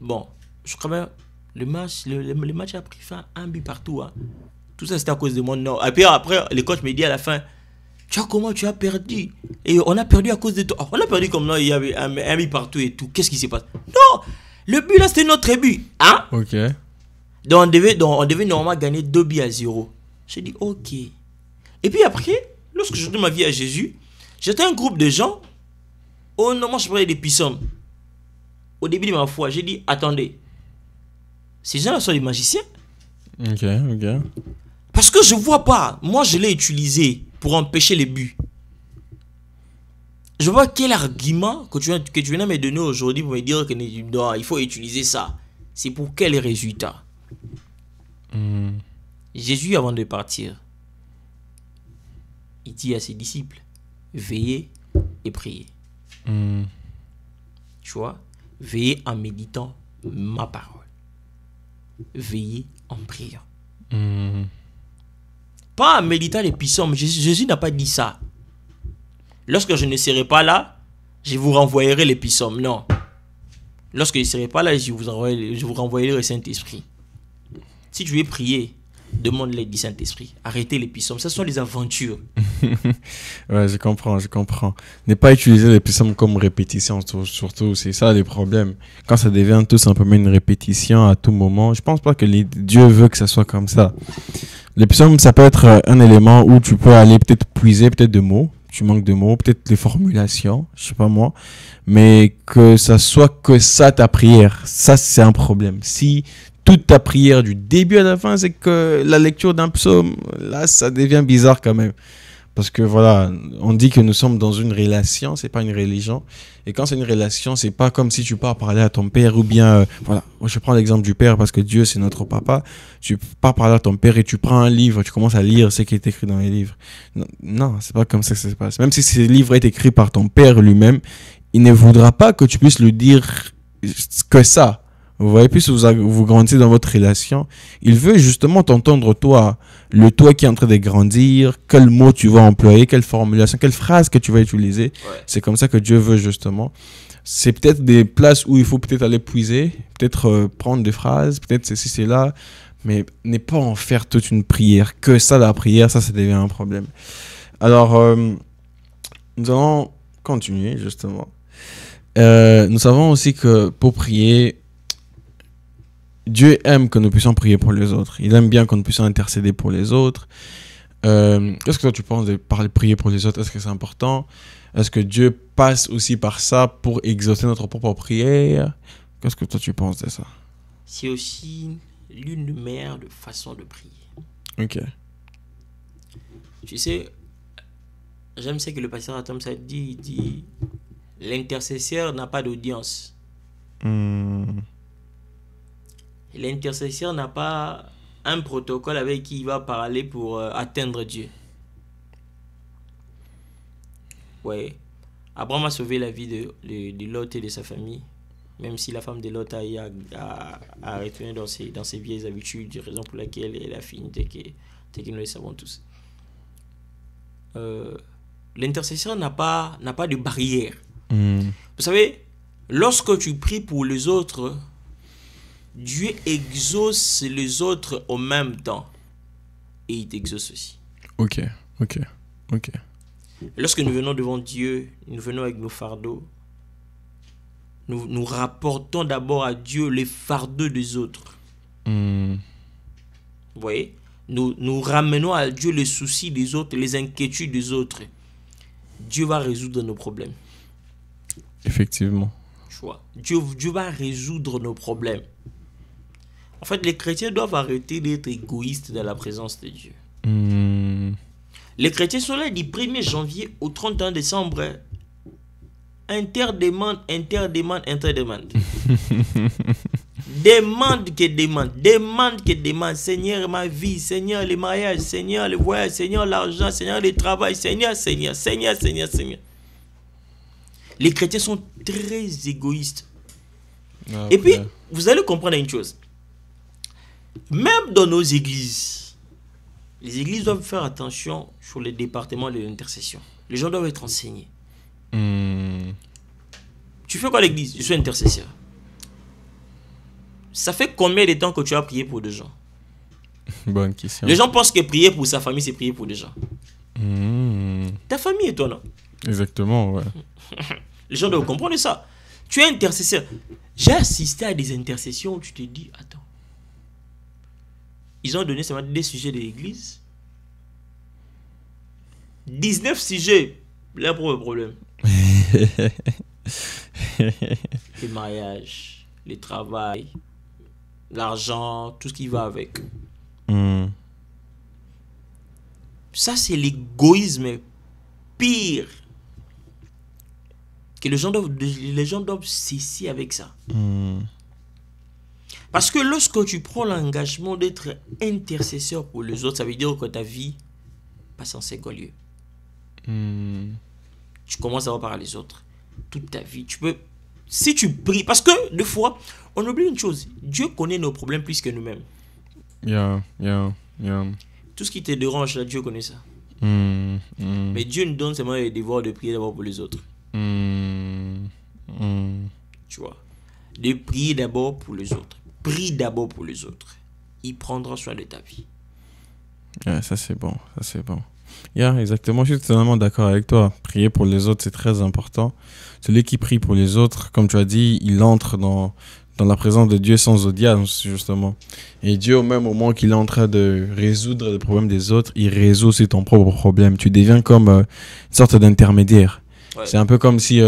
bon, je crois bien, le match a pris fin, un but partout. Hein. Tout ça, c'était à cause de moi. Non. Et puis après, le coach me dit à la fin, tu as perdu. Et on a perdu à cause de toi. Oh, on a perdu comme là, il y avait un but partout et tout. Qu'est-ce qui s'est passé? Non, le but là, c'était notre but. Hein? Ok. Donc on devait normalement gagner 2-0. J'ai dit, ok. Et puis après, lorsque je donne ma vie à Jésus, j'étais un groupe de gens. Oh non, moi je parlais des psaumes. Au début de ma foi, j'ai dit, attendez. Ces gens-là sont des magiciens. Ok. Parce que je vois pas. Moi, je l'ai utilisé pour empêcher les buts. Je vois quel argument que tu viens de me donner aujourd'hui pour me dire que non, il faut utiliser ça. C'est pour quel résultat? Jésus, avant de partir, il dit à ses disciples, veillez et priez. Tu vois? Veillez en méditant ma parole. Veillez en priant. Pas en méditant les psaumes. Jésus n'a pas dit ça. Lorsque je ne serai pas là, je vous renvoyerai les psaumes. Non. Lorsque je ne serai pas là, je vous renvoyerai le Saint-Esprit. Si tu veux prier, demande l'aide du Saint-Esprit. Arrêtez les psaumes. Ce sont des aventures. Ouais, je comprends. Ne pas utiliser les psaumes comme répétition, surtout, c'est ça les problèmes. Quand ça devient tout simplement une répétition à tout moment, je pense pas que Dieu veut que ça soit comme ça. Les psaumes, ça peut être un élément où tu peux aller peut-être puiser peut-être de mots. Tu manques de mots, peut-être des formulations, je sais pas moi. Mais que ça soit que ça ta prière, ça c'est un problème. Si toute ta prière du début à la fin, c'est que la lecture d'un psaume, là, ça devient bizarre quand même. Parce que voilà, on dit que nous sommes dans une relation, c'est pas une religion. Et quand c'est une relation, c'est pas comme si tu pars parler à ton père ou bien, voilà, moi je prends l'exemple du père parce que Dieu c'est notre papa. Tu pars parler à ton père et tu prends un livre, tu commences à lire ce qui est écrit dans les livres. Non, c'est pas comme ça que ça se passe. Même si ce livre est écrit par ton père lui-même, il ne voudra pas que tu puisses lui dire que ça. Vous voyez, plus vous grandissez dans votre relation, il veut justement t'entendre toi, le toi qui est en train de grandir, quel mot tu vas employer, quelle formulation, quelle phrase que tu vas utiliser. Ouais. C'est comme ça que Dieu veut justement. C'est peut-être des places où il faut peut-être aller puiser, peut-être prendre des phrases, peut-être ceci, c'est là, mais ne pas en faire toute une prière. Que ça, la prière, ça devient un problème. Alors, nous allons continuer justement. Nous savons aussi que pour prier, Dieu aime que nous puissions prier pour les autres. Il aime bien que nous puissions intercéder pour les autres. Qu'est-ce que toi tu penses de prier pour les autres? Est-ce que c'est important? Est-ce que Dieu passe aussi par ça pour exaucer notre propre prière? Qu'est-ce que toi tu penses de ça? C'est aussi l'une des meilleures façons de prier. Ok. Tu sais, j'aime ce que le pasteur Atom ça dit. Il dit, l'intercesseur n'a pas d'audience. L'intercesseur n'a pas un protocole avec qui il va parler pour atteindre Dieu. Ouais. Abraham a sauvé la vie de Lot et de sa famille. Même si la femme de Lot a retourné dans ses vieilles habitudes, raison pour laquelle elle a fini tel que nous le savons tous. L'intercesseur n'a pas de barrière. Vous savez, lorsque tu pries pour les autres, Dieu exauce les autres en même temps. Et il t'exauce aussi. Ok. Lorsque nous venons devant Dieu, nous venons avec nos fardeaux. Nous rapportons d'abord à Dieu les fardeaux des autres. Vous voyez? Nous ramenons à Dieu les soucis des autres, les inquiétudes des autres. Dieu va résoudre nos problèmes. Effectivement. Tu vois? Dieu va résoudre nos problèmes. En fait, les chrétiens doivent arrêter d'être égoïstes dans la présence de Dieu. Les chrétiens sont là du 1er janvier au 31 décembre. Interdemande. Demande. Seigneur, ma vie. Seigneur, le mariage. Seigneur, le voyage. Seigneur, l'argent. Seigneur, le travail. Seigneur. Les chrétiens sont très égoïstes. Okay. Et puis, vous allez comprendre une chose. Même dans nos églises, les églises doivent faire attention sur le département de l'intercession. Les gens doivent être enseignés. Tu fais quoi à l'église? Je suis intercesseur. Ça fait combien de temps que tu as prié pour des gens? Bonne question. Les gens pensent que prier pour sa famille, c'est prier pour des gens. Ta famille et toi, non? Exactement, ouais. Les gens doivent comprendre ça. Tu es intercesseur. J'ai assisté à des intercessions où tu te dis, attends. Ils ont donné seulement des sujets de l'église. 19 sujets. Leur propre problème. Le mariage, le travail, l'argent, tout ce qui va avec. Ça, c'est l'égoïsme pire. Que les gens doivent cesser avec ça. Parce que lorsque tu prends l'engagement d'être intercesseur pour les autres, ça veut dire que ta vie passe en second lieu. Tu commences à voir par les autres. Toute ta vie, tu peux... Si tu pries... Parce que, des fois, on oublie une chose. Dieu connaît nos problèmes plus que nous-mêmes. Tout ce qui te dérange, là, Dieu connaît ça. Mais Dieu nous donne seulement les devoirs de prier d'abord pour les autres. Tu vois. De prier d'abord pour les autres. Prie d'abord pour les autres. Il prendra soin de ta vie. Ça c'est bon. Exactement, je suis totalement d'accord avec toi. Prier pour les autres, c'est très important. Celui qui prie pour les autres, comme tu as dit, il entre dans la présence de Dieu sans audience, justement. Et Dieu, au même moment qu'il est en train de résoudre les problèmes des autres, il résout aussi ton propre problème. Tu deviens comme une sorte d'intermédiaire. Ouais. C'est un peu comme si,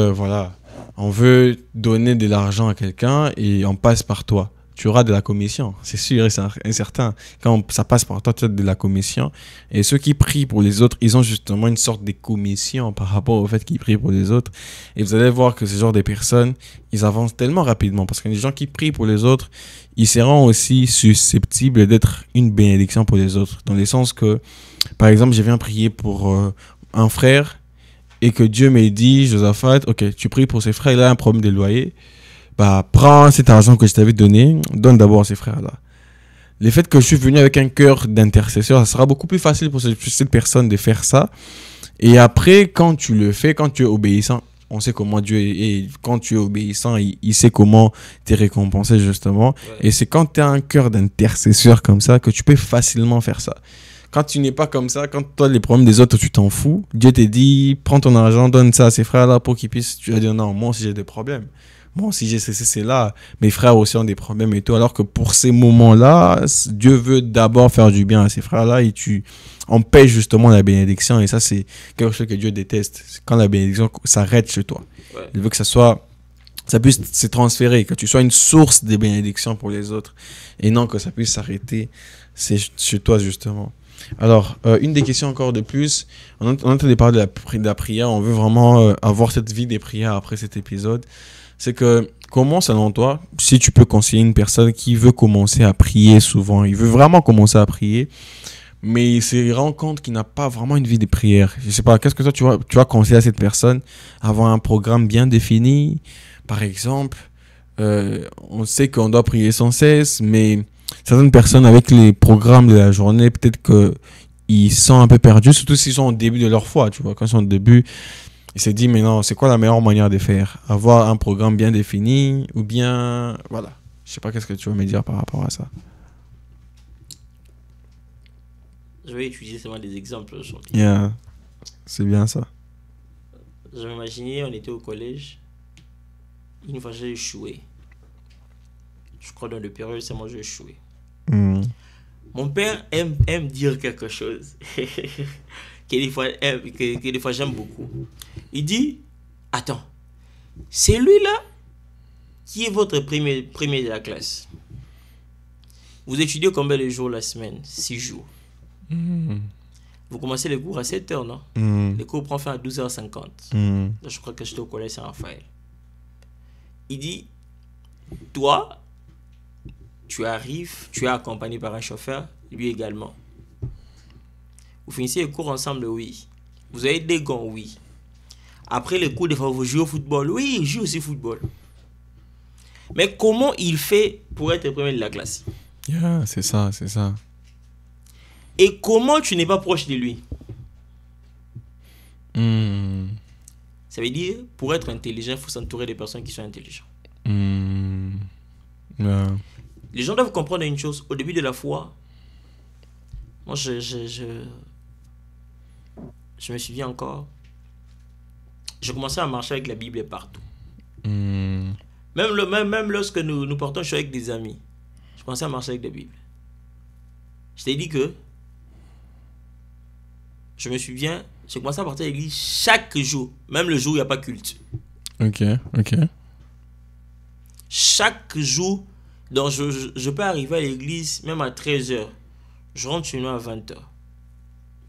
on veut donner de l'argent à quelqu'un et on passe par toi. Tu auras de la commission, c'est sûr et certain. Quand ça passe par toi, tu as de la commission. Et ceux qui prient pour les autres, ils ont justement une sorte de commission par rapport au fait qu'ils prient pour les autres. Et vous allez voir que ce genre de personnes, ils avancent tellement rapidement. Parce que les gens qui prient pour les autres, ils seront aussi susceptibles d'être une bénédiction pour les autres. Dans le sens que, par exemple, je viens prier pour un frère et que Dieu me dit, Josaphat, ok, tu pries pour ces frères, il a un problème de loyer. Prends cet argent que je t'avais donné, donne d'abord à ces frères-là. Le fait que je suis venu avec un cœur d'intercesseur, ça sera beaucoup plus facile pour cette personne de faire ça. Et après, quand tu le fais, quand tu es obéissant, on sait comment Dieu est. Et quand tu es obéissant, il sait comment te récompenser, justement. Ouais. Et c'est quand tu as un cœur d'intercesseur comme ça que tu peux facilement faire ça. Quand tu n'es pas comme ça, quand toi, les problèmes des autres, tu t'en fous, Dieu te dit, prends ton argent, donne ça à ces frères-là pour qu'ils puissent... Tu vas dire, non, moi aussi j'ai des problèmes. Bon, si j'ai cessé, c'est là. Mes frères aussi ont des problèmes et tout. Alors que pour ces moments-là, Dieu veut d'abord faire du bien à ces frères-là et tu empêches justement la bénédiction. Et ça, c'est quelque chose que Dieu déteste. C'est quand la bénédiction s'arrête chez toi. Ouais. Il veut que ça puisse se transférer, que tu sois une source de bénédiction pour les autres et non que ça puisse s'arrêter chez toi, justement. Alors, une des questions encore de plus, on est en train de parler de la prière. On veut vraiment avoir cette vie des prières après cet épisode. C'est que, comment, selon toi, si tu peux conseiller une personne qui veut commencer à prier souvent, il veut vraiment commencer à prier, mais il se rend compte qu'il n'a pas vraiment une vie de prière. Je ne sais pas, qu'est-ce que toi, tu vas conseiller à cette personne? Avoir un programme bien défini, par exemple. On sait qu'on doit prier sans cesse, mais certaines personnes, avec les programmes de la journée, peut-être qu'ils sont un peu perdus, surtout s'ils sont au début de leur foi, tu vois, quand ils sont au début. Il s'est dit, mais non, c'est quoi la meilleure manière de faire? Avoir un programme bien défini ou bien... Voilà. Je sais pas qu'est-ce que tu veux me dire par rapport à ça. Je vais utiliser seulement des exemples aujourd'hui. Yeah. C'est bien ça. Je m'imaginais, on était au collège. Une fois, j'ai échoué. Je crois dans le période, c'est moi j'ai échoué. Mon père aime dire quelque chose. que des fois j'aime beaucoup. Il dit, attends, c'est lui-là qui est votre premier de la classe. Vous étudiez combien de jours la semaine? 6 jours. Vous commencez les cours à 7 heures, non? Les cours prennent fin à 12h50. Je crois que j'étais au collège Saint-Raphaël. Il dit, toi, tu arrives, tu es accompagné par un chauffeur, lui également. Vous finissez les cours ensemble, oui. Vous avez des gants, oui. Après les cours, des fois, vous jouez au football. Oui, il joue aussi au football. Mais comment il fait pour être premier de la classe? Yeah, c'est ça. Et comment tu n'es pas proche de lui? Ça veut dire, pour être intelligent, il faut s'entourer des personnes qui sont intelligentes. Yeah. Les gens doivent comprendre une chose. Au début de la foi, moi, je me souviens encore, je commençais à marcher avec la Bible partout. Même lorsque nous portons chez avec des amis, je commençais à marcher avec la Bible. Je t'ai dit que je me souviens, j'ai commencé à partir à l'église chaque jour, même le jour où il n'y a pas culte. Ok. Chaque jour, donc je peux arriver à l'église même à 13h. Je rentre chez nous à 20h.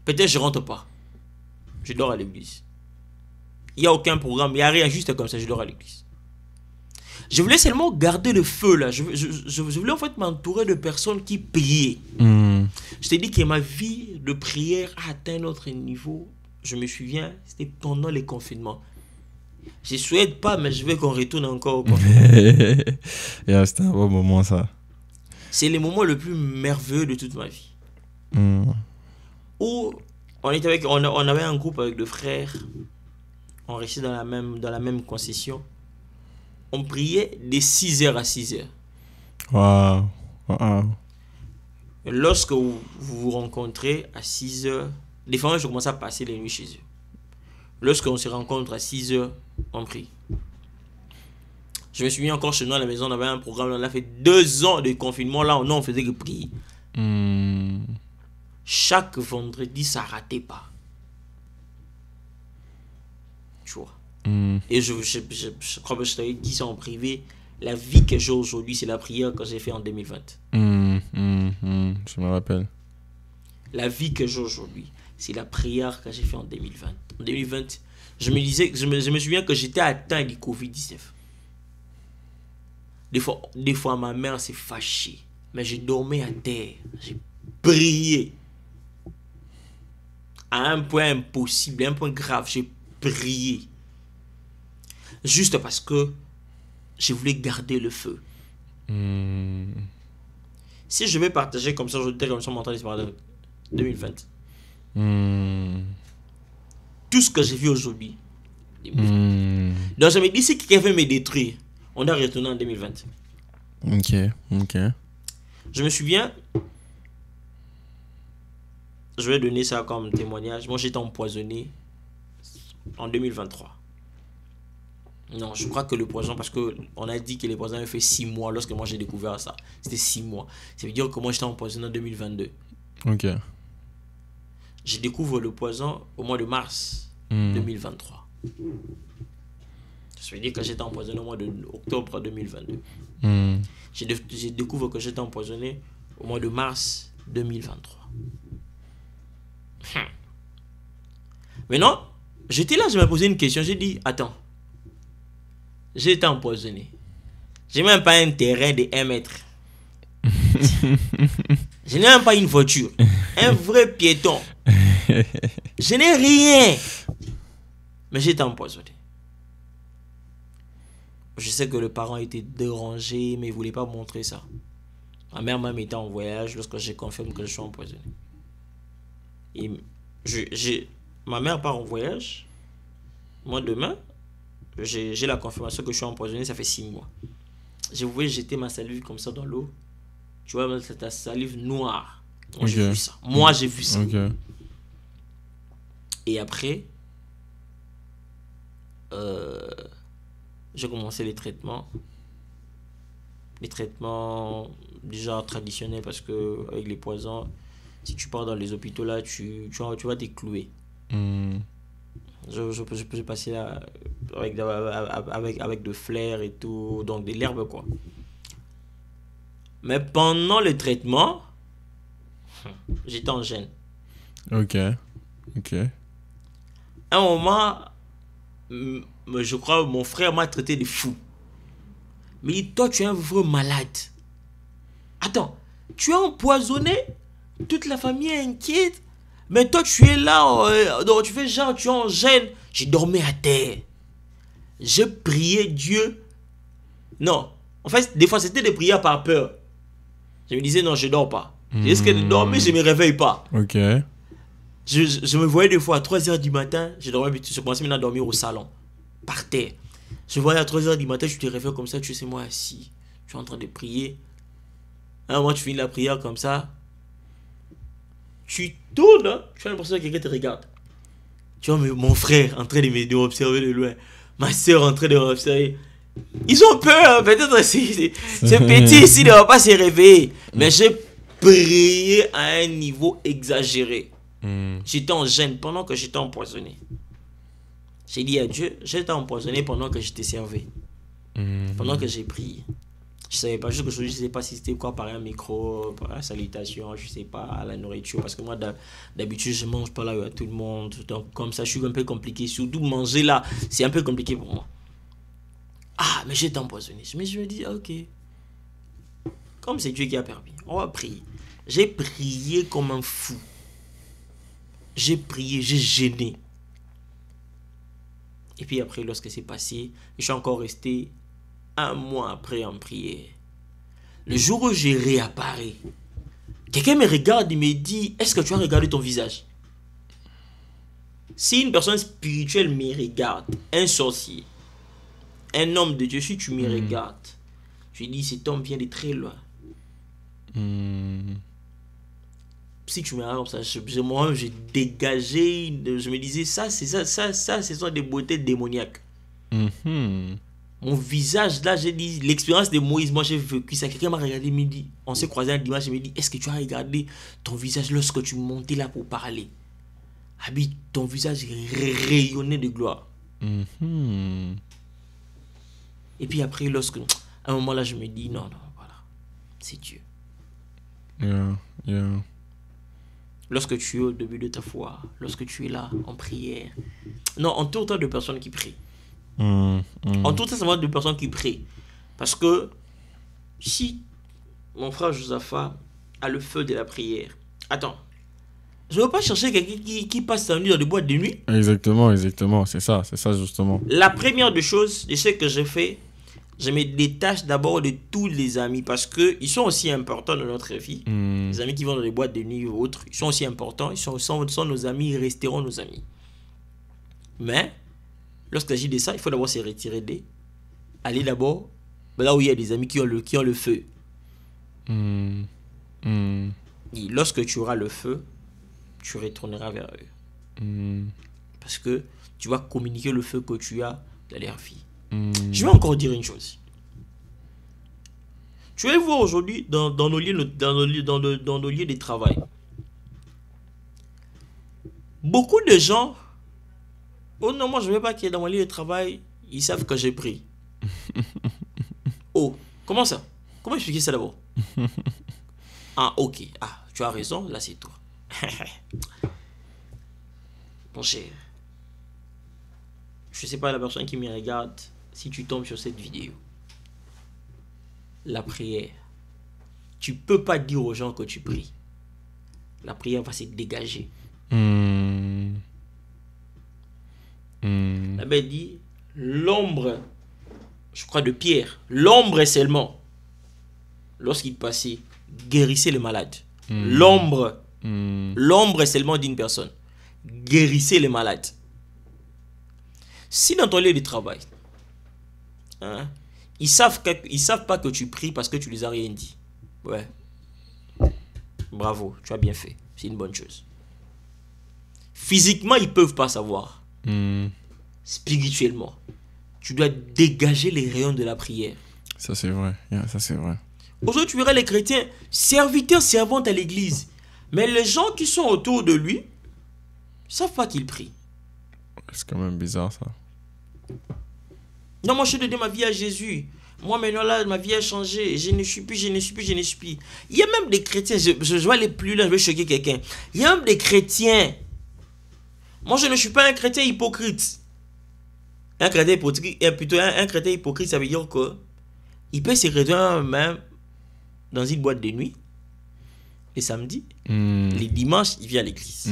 Peut-être je rentre pas. Je dors à l'église. Il n'y a aucun programme, il n'y a rien, juste comme ça, je dors à l'église. Je voulais seulement garder le feu là. Je voulais en fait m'entourer de personnes qui priaient. Je t'ai dit que ma vie de prière a atteint un autre niveau. Je me souviens, c'était pendant les confinements. Je ne souhaite pas, mais je veux qu'on retourne encore au confinement. C'était un bon moment ça. C'est le moment le plus merveilleux de toute ma vie. Où on avait un groupe avec deux frères. On restait dans la même concession. On priait de 6h à 6h. Waouh. Lorsque vous vous rencontrez à 6h, des fois je commence à passer les nuits chez eux. Lorsqu'on se rencontre à 6h, on prie. Je me souviens encore chez nous à la maison, on avait un programme, on a fait 2 ans de confinement, là on faisait que prier. Chaque vendredi, ça ratait pas. Tu vois. Et je crois que je t'avais dit ça en privé. La vie que j'ai aujourd'hui, c'est la prière que j'ai fait en 2020. Je me rappelle. La vie que j'ai aujourd'hui, c'est la prière que j'ai fait en 2020. En 2020, je me souviens que j'étais atteint du Covid-19. Des fois, ma mère s'est fâchée. Mais je dormais à terre. J'ai prié. À un point impossible, un point grave, j'ai prié. Juste parce que je voulais garder le feu. Si je vais partager comme ça, je dirais comme ça, mon temps de 2020. Tout ce que j'ai vu aujourd'hui. Donc je me dis, si quelqu'un veut me détruire, on doit retourner en 2020. Ok. Je me souviens, je vais donner ça comme témoignage. Moi, j'étais empoisonné en 2023. Non, je crois que le poison, parce qu'on a dit que les poisons avaient fait 6 mois lorsque moi j'ai découvert ça. C'était 6 mois. Ça veut dire que moi j'étais empoisonné en 2022. Ok. Je découvre le poison au mois de mars 2023. Ça veut dire que j'étais empoisonné au mois d'octobre 2022. Je découvre que j'étais empoisonné au mois de mars 2023. Maintenant, j'étais là, je me posais une question. J'ai dit, attends. J'ai été empoisonné. J'ai même pas un terrain de 1 mètre. Je n'ai même pas une voiture. Un vrai piéton. Je n'ai rien. Mais j'ai été empoisonné. Je sais que le parent était dérangé, mais il ne voulait pas montrer ça. Ma mère m'a mis en voyage lorsque j'ai confirmé que je suis empoisonné. Et ma mère part en voyage. Moi, demain, j'ai la confirmation que je suis empoisonné, ça fait 6 mois. Je voulais jeter ma salive comme ça dans l'eau. Tu vois, c'est ta salive noire. Moi, j'ai vu ça. Moi, j'ai vu ça. Et après, j'ai commencé les traitements. Les traitements déjà traditionnels, parce que avec les poisons, si tu pars dans les hôpitaux là, tu vas t'éclouer. Je peux passer là avec de flair et tout, donc de l'herbe quoi. Mais pendant le traitement, j'étais en gêne. Ok. À un moment, je crois mon frère m'a traité de fou. Mais il dit, toi tu es un vrai malade. Attends, tu es empoisonné, toute la famille est inquiète. Mais toi, tu es là, donc tu fais genre, tu es en gêne. J'ai dormi à terre. J'ai prié Dieu. Non, en fait, des fois, c'était des prières par peur. Je me disais, non, je ne dors pas. J'ai risqué de dormir, je ne me réveille pas. Ok. Je me voyais des fois à 3h du matin, je commençais maintenant à dormir au salon, par terre. Je voyais à 3h du matin, tu te réveilles comme ça, tu sais, moi assis. Tu es en train de prier. Un moment, tu finis la prière comme ça. Tu tournes, hein? Tu as l'impression que quelqu'un te regarde. Tu vois, mon frère en train de m'observer de loin. Ma soeur en train de m'observer. Ils ont peur, hein? Peut-être c'est petit ici, ne va pas se réveiller. Mais j'ai prié à un niveau exagéré. J'étais en gêne pendant que j'étais empoisonné. J'ai dit à Dieu, j'étais empoisonné pendant que je t'ai servi. Pendant que j'ai prié. Je savais pas, juste que je sais pas si c'était quoi, par un micro, par la salutation, je sais pas, la nourriture. Parce que moi, d'habitude, je mange pas là où il y a tout le monde. Donc, comme ça, je suis un peu compliqué. Surtout manger là, c'est un peu compliqué pour moi. Ah, mais j'ai été empoisonné. Mais je me dis, ok. Comme c'est Dieu qui a permis, on va prier. J'ai prié comme un fou. J'ai prié, j'ai gêné. Et puis après, lorsque c'est passé, je suis encore resté 1 mois après en prière. Le jour où j'ai réapparu, quelqu'un me regarde et me dit, est-ce que tu as regardé ton visage? Si une personne spirituelle me regarde, un sorcier, un homme de Dieu, si tu me regardes, je dis, cet homme vient de très loin. Si tu me regardes comme ça, moi j'ai dégagé, je me disais, ça, ce sont des beautés démoniaques. Mon visage, là, j'ai dit, l'expérience de Moïse, moi j'ai vécu ça. Quelqu'un m'a regardé, me dit, on s'est croisé un dimanche, il me dit, est-ce que tu as regardé ton visage lorsque tu montais là pour parler? Habite, ton visage rayonnait de gloire. Et puis après, à un moment là, je me dis, non, voilà, c'est Dieu. Lorsque tu es au début de ta foi, lorsque tu es là en prière, non, en tout temps de personnes qui prient. En tout temps de personnes qui prient. Parce que si mon frère Josaphat a le feu de la prière, attends, je ne veux pas chercher quelqu'un qui passe sa nuit dans des boîtes de nuit. Exactement, c'est ça justement. La première des choses, de ce que j'ai fait, je me détache d'abord de tous les amis parce qu'ils sont aussi importants dans notre vie. Les amis qui vont dans les boîtes de nuit ou autres, ils sont aussi importants. Ils sont nos amis, ils resteront nos amis. Mais, lorsqu'il s'agit de ça, il faut d'abord se retirer d'eux. Aller d'abord là où il y a des amis qui ont le feu. Et lorsque tu auras le feu, tu retourneras vers eux. Parce que tu vas communiquer le feu que tu as dans leur vie. Je vais encore dire une chose. Tu vas voir aujourd'hui dans nos lieux de travail. Beaucoup de gens, oh non, moi je ne veux pas qu'il y ait dans mon lieu de travail, ils savent que j'ai pris. Oh, comment ça? Comment expliquer ça d'abord? Ah, ok. Ah, tu as raison, là c'est toi. Mon cher, je ne sais pas la personne qui me regarde si tu tombes sur cette vidéo. La prière, tu peux pas dire aux gens que tu pries. La prière va se dégager. La Bible dit l'ombre, je crois de Pierre, l'ombre seulement, lorsqu'il passait, guérissait les malades. L'ombre seulement d'une personne guérissait les malades. Si dans ton lieu de travail, ils savent pas que tu pries parce que tu les as rien dit. Ouais. Bravo, tu as bien fait. C'est une bonne chose. Physiquement, ils peuvent pas savoir. Spirituellement, tu dois dégager les rayons de la prière. Ça c'est vrai. Aujourd'hui, tu verras les chrétiens serviteurs, servantes à l'église. Mais les gens qui sont autour de lui ne savent pas qu'il prie. C'est quand même bizarre ça. Non, moi je te donne ma vie à Jésus. Moi maintenant là, ma vie a changé. Je ne suis plus. Il y a même des chrétiens, je vais aller plus loin, je vais choquer quelqu'un. Il y a même des chrétiens. Moi je ne suis pas un chrétien hypocrite. Un chrétien hypocrite, ça veut dire que il peut se réunir même dans une boîte de nuit. Les samedis, les dimanches, il vient à l'église.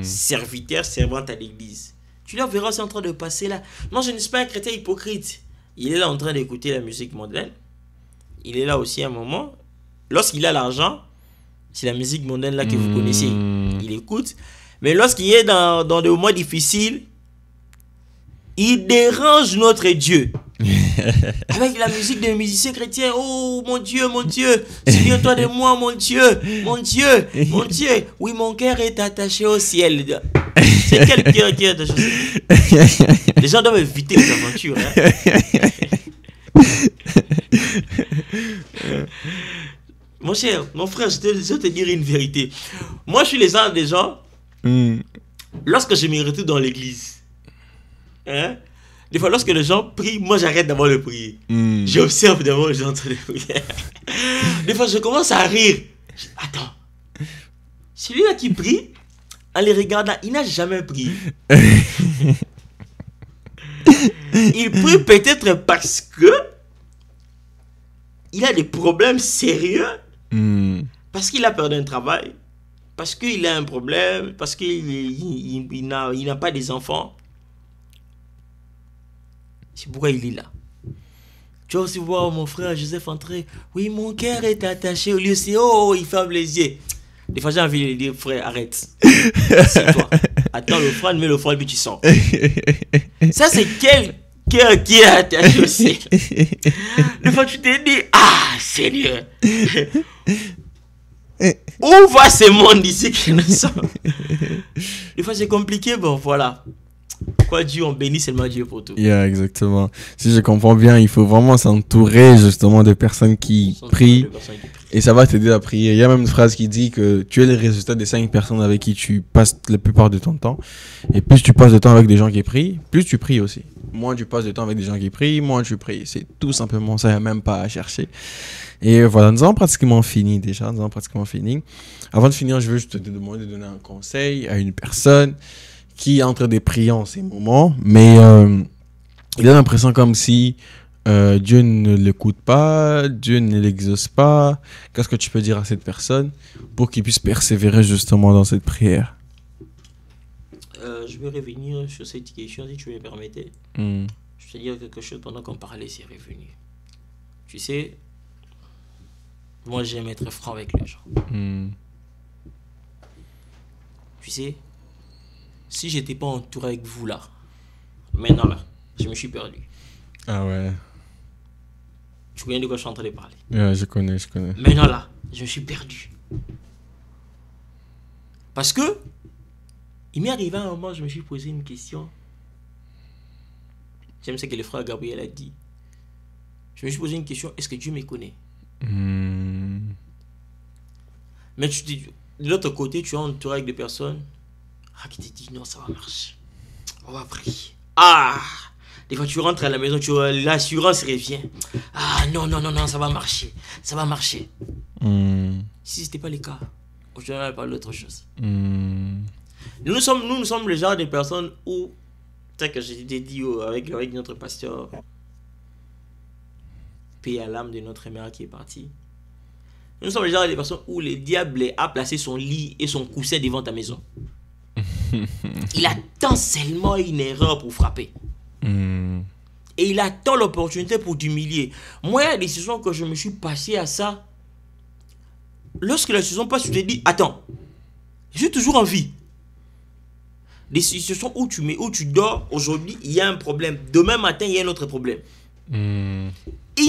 Serviteur, servante à l'église. Tu le verras, c'est en train de passer là. Non, je ne suis pas un chrétien hypocrite. Il est là en train d'écouter la musique mondaine. Il est là aussi à un moment. Lorsqu'il a l'argent, c'est la musique mondaine là que vous connaissez. Il écoute. Mais lorsqu'il est dans des moments difficiles, il dérange notre Dieu. Avec la musique des musiciens chrétiens. Oh mon Dieu, souviens-toi de moi, mon Dieu. Oui, mon cœur est attaché au ciel. C'est quel cœur qui est attaché au ciel? Les gens doivent éviter les aventures. Mon cher, mon frère, je vais te dire une vérité. Moi, je suis les uns des gens. Lorsque je me retrouve dans l'église, Des fois, lorsque les gens prient, moi, j'arrête d'abord de prier. J'observe d'abord les gens en train de prier. Des fois, je commence à rire. Attends. Celui-là qui prie, en les regardant, il n'a jamais prié. Il prie peut-être parce que il a des problèmes sérieux. Parce qu'il a perdu un travail. Parce qu'il a un problème. Parce qu'il n'a pas des enfants. C'est pourquoi il est là. Tu vas aussi voir mon frère Joseph entrer. Oui, mon cœur est attaché au lieu. C'est il ferme les yeux. Des fois, j'ai envie de lui dire, frère, arrête. C'est toi. Attends l'offrande, mets l'offrande, puis tu sors. Ça, c'est quel cœur qui est attaché au ciel. Des fois, tu te dis, Seigneur. Où va ce monde ici qui nous sommes? Des fois, c'est compliqué, bon, voilà. Quoi Dieu, on bénit seulement Dieu pour tout. Yeah, exactement. Si je comprends bien, il faut vraiment s'entourer justement de personnes qui prient. Et ça va t'aider à prier. Il y a même une phrase qui dit que tu es le résultat des 5 personnes avec qui tu passes la plupart de ton temps. Et plus tu passes de temps avec des gens qui prient, plus tu pries aussi. Moins tu passes de temps avec des gens qui prient, moins tu pries. C'est tout simplement ça, il n'y a même pas à chercher. Et voilà, nous avons pratiquement fini déjà. Avant de finir, je veux juste te demander de donner un conseil à une personne qui est en train de prier en ces moments, mais il a l'impression comme si Dieu ne l'écoute pas, Dieu ne l'exauce pas. Qu'est-ce que tu peux dire à cette personne pour qu'il puisse persévérer justement dans cette prière? Je vais revenir sur cette question, si tu me permettais. Je vais te dire quelque chose pendant qu'on parlait, c'est revenu. Tu sais, moi j'aime être franc avec les gens. Tu sais, si j'étais pas entouré avec vous là, maintenant là, je me suis perdu. Ah ouais. Tu connais de quoi je suis en train de parler? Ouais, je connais. Maintenant là, je me suis perdu. Parce que, il m'est arrivé un moment, je me suis posé une question. J'aime ce que le frère Gabriel a dit. Je me suis posé une question, est-ce que Dieu me connaît? Mais tu dis, de l'autre côté, tu es entouré avec des personnes qui te disent non, ça va marcher. On va prier. Des fois tu rentres à la maison, l'assurance revient. Non, ça va marcher. Ça va marcher. Si ce n'était pas le cas, je n'allais pas d'autre chose. Nous sommes le genre de personnes où, tu sais que je t'ai dit avec notre pasteur, paix à l'âme de notre mère qui est partie. Nous sommes le genre de personnes où le diable a placé son lit et son coussin devant ta maison. Il attend seulement une erreur pour frapper. Et il attend l'opportunité pour t'humilier. Moi, il y a des saisons que je me suis passé à ça. Lorsque la saison passe, tu te dis, attends, je suis toujours en vie. Des situations où tu dors, aujourd'hui, il y a un problème. Demain matin, il y a un autre problème. Une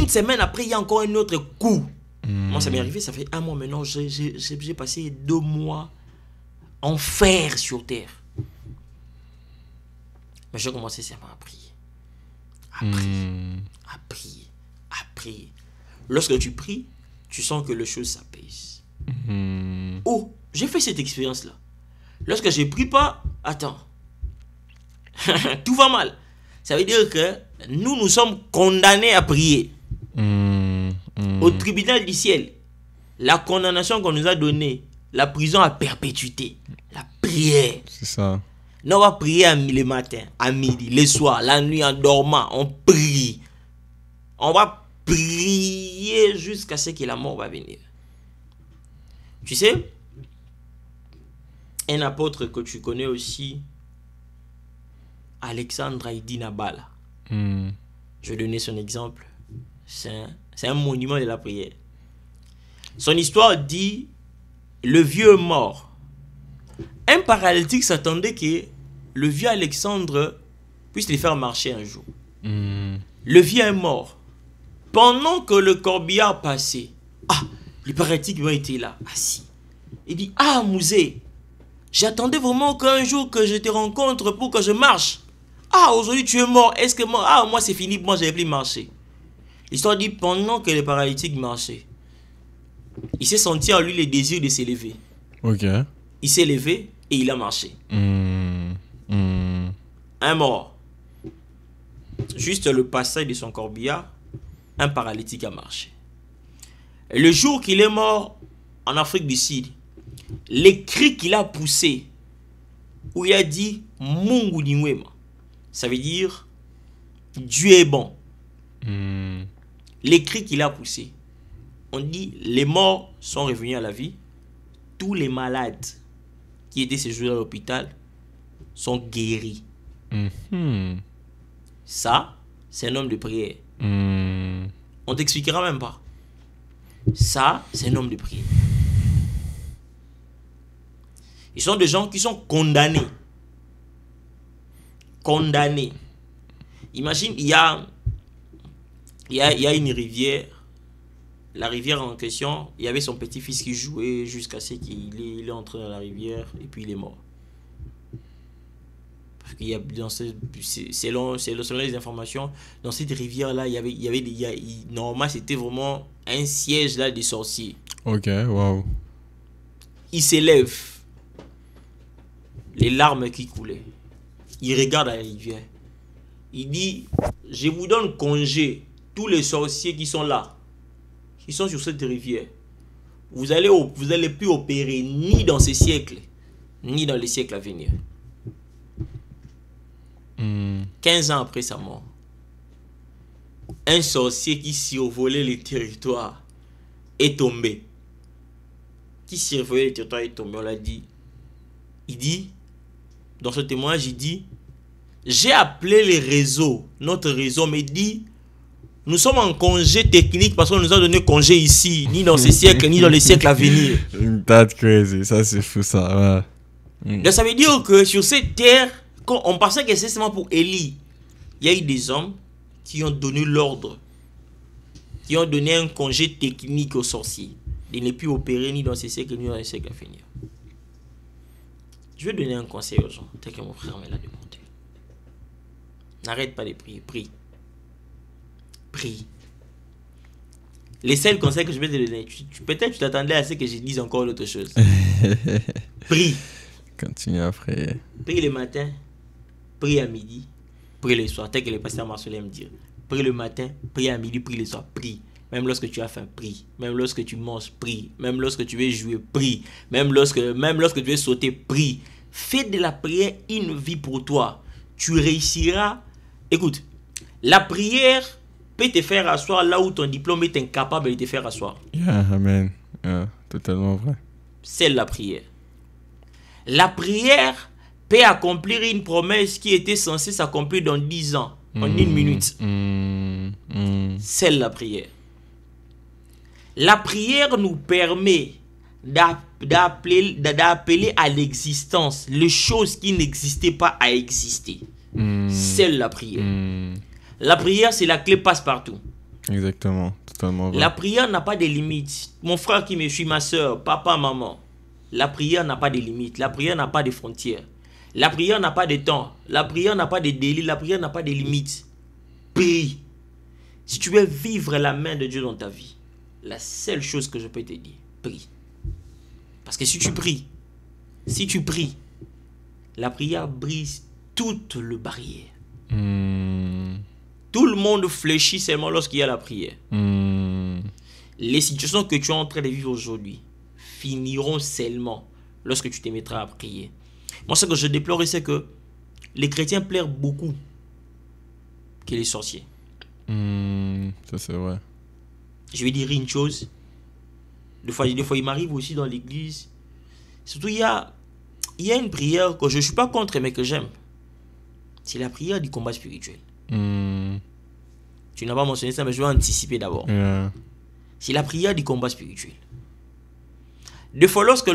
semaine après, il y a encore un autre coup. Moi, ça m'est arrivé, ça fait 1 mois maintenant. J'ai passé 2 mois enfer sur terre. Mais j'ai commencé seulement à prier. À prier. Lorsque tu pries, tu sens que les choses s'apaisent. J'ai fait cette expérience-là. Lorsque je ne prie pas, attends. Tout va mal. Ça veut dire que nous sommes condamnés à prier. Au tribunal du ciel, la condamnation qu'on nous a donnée, la prison à perpétuité, la prière. C'est ça. Nous, on va prier le matin, à midi, le soir, la nuit en dormant, on prie. On va prier jusqu'à ce que la mort va venir. Tu sais, un apôtre que tu connais aussi, Alexandre Haïdi Nabala. Je vais donner son exemple. C'est un monument de la prière. Son histoire dit, le vieux est mort. Un paralytique s'attendait que le vieux Alexandre puisse les faire marcher un jour. Le vieux est mort. Pendant que le corbillard passait, les paralytiques ont été là, assis. Il dit, Mouzé, j'attendais vraiment qu'un jour que je te rencontre pour que je marche. Aujourd'hui tu es mort. Est-ce que moi c'est fini, moi je n'ai plus marché. L'histoire dit, pendant que le paralytique marchait, il s'est senti en lui le désir de s'élever. Ok. Il s'est levé et il a marché. Un mort. juste le passage de son corbillard, un paralytique a marché. Et le jour qu'il est mort en Afrique du Sud, les cris qu'il a poussés, où il a dit Mungu ni mwema, ça veut dire Dieu est bon. Les cris qu'il a poussés, on dit les morts sont revenus à la vie, tous les malades qui étaient séjournés à l'hôpital sont guéris. Ça, c'est un homme de prière. On t'expliquera même pas. Ça, c'est un homme de prière. Ils sont des gens qui sont condamnés. Condamnés. Imagine, il y a une rivière. La rivière en question, il y avait son petit-fils qui jouait jusqu'à ce qu'il est entré dans la rivière et puis il est mort. Parce qu'il y a selon les informations, dans cette rivière-là, normalement, c'était vraiment un siège là des sorciers. Ok, wow. Il s'élève, les larmes qui coulaient. Il regarde la rivière. Il dit, je vous donne congé, tous les sorciers qui sont là, qui sont sur cette rivière. Vous allez plus opérer ni dans ce siècle, ni dans les siècles à venir. 15 ans après sa mort, un sorcier qui survolait les territoires est tombé. Qui survolait les territoires est tombé, on l'a dit. Il dit, dans ce témoignage, il dit, j'ai appelé les réseaux, notre réseau me dit, nous sommes en congé technique parce qu'on nous a donné congé ici, ni dans ces siècles, ni dans les siècles à venir. That's crazy, ça c'est fou ça. Ouais. Donc ça veut dire que sur cette terre, quand on pensait que c'est seulement pour Élie, il y a eu des hommes qui ont donné l'ordre, qui ont donné un congé technique aux sorciers, de ne plus opérer ni dans ces siècles, ni dans les siècles à venir. Je vais donner un conseil aux gens, tel que mon frère me l'a demandé. N'arrête pas de prier, prie. Prie. Les seuls conseils que je vais te donner, peut-être tu t'attendais à ce que je dise encore autre chose. Prie. Continue à prier. Prie le matin, prie à midi, prie le soir, tel que le pasteur Marcelin me dit. Prie le matin, prie à midi, prie le soir, prie. Même lorsque tu as faim, prie. Même lorsque tu manges, prie. Même lorsque tu veux jouer, prie. Même lorsque tu veux sauter, prie. Fais de la prière une vie pour toi. Tu réussiras. Écoute, la prière peut te faire asseoir là où ton diplôme est incapable de te faire asseoir. Yeah, amen. Yeah, totalement vrai. C'est la prière. La prière peut accomplir une promesse qui était censée s'accomplir dans 10 ans, en 1 minute. C'est la prière. La prière nous permet d'appeler à l'existence les choses qui n'existaient pas à exister. C'est la prière. La prière, c'est la clé passe-partout. Exactement, totalement vrai. La prière n'a pas de limites. Mon frère qui me suit, ma soeur, papa, maman. La prière n'a pas de limites. La prière n'a pas de frontières. La prière n'a pas de temps. La prière n'a pas de délai. La prière n'a pas de limites. Prie. Si tu veux vivre la main de Dieu dans ta vie, la seule chose que je peux te dire, prie. Parce que si tu pries, la prière brise toutes les barrières. Tout le monde fléchit seulement lorsqu'il y a la prière. Les situations que tu es en train de vivre aujourd'hui finiront seulement lorsque tu te mettras à prier. Moi, ce que je déplore, c'est que les chrétiens pleurent beaucoup que les sorciers. Ça, c'est vrai. Je vais dire une chose. Des fois, il m'arrive aussi dans l'église. Surtout, il y a une prière que je ne suis pas contre, mais que j'aime. C'est la prière du combat spirituel. Tu n'as pas mentionné ça, mais je vais anticiper d'abord. Yeah. C'est la prière du combat spirituel. Des fois, lorsqu'on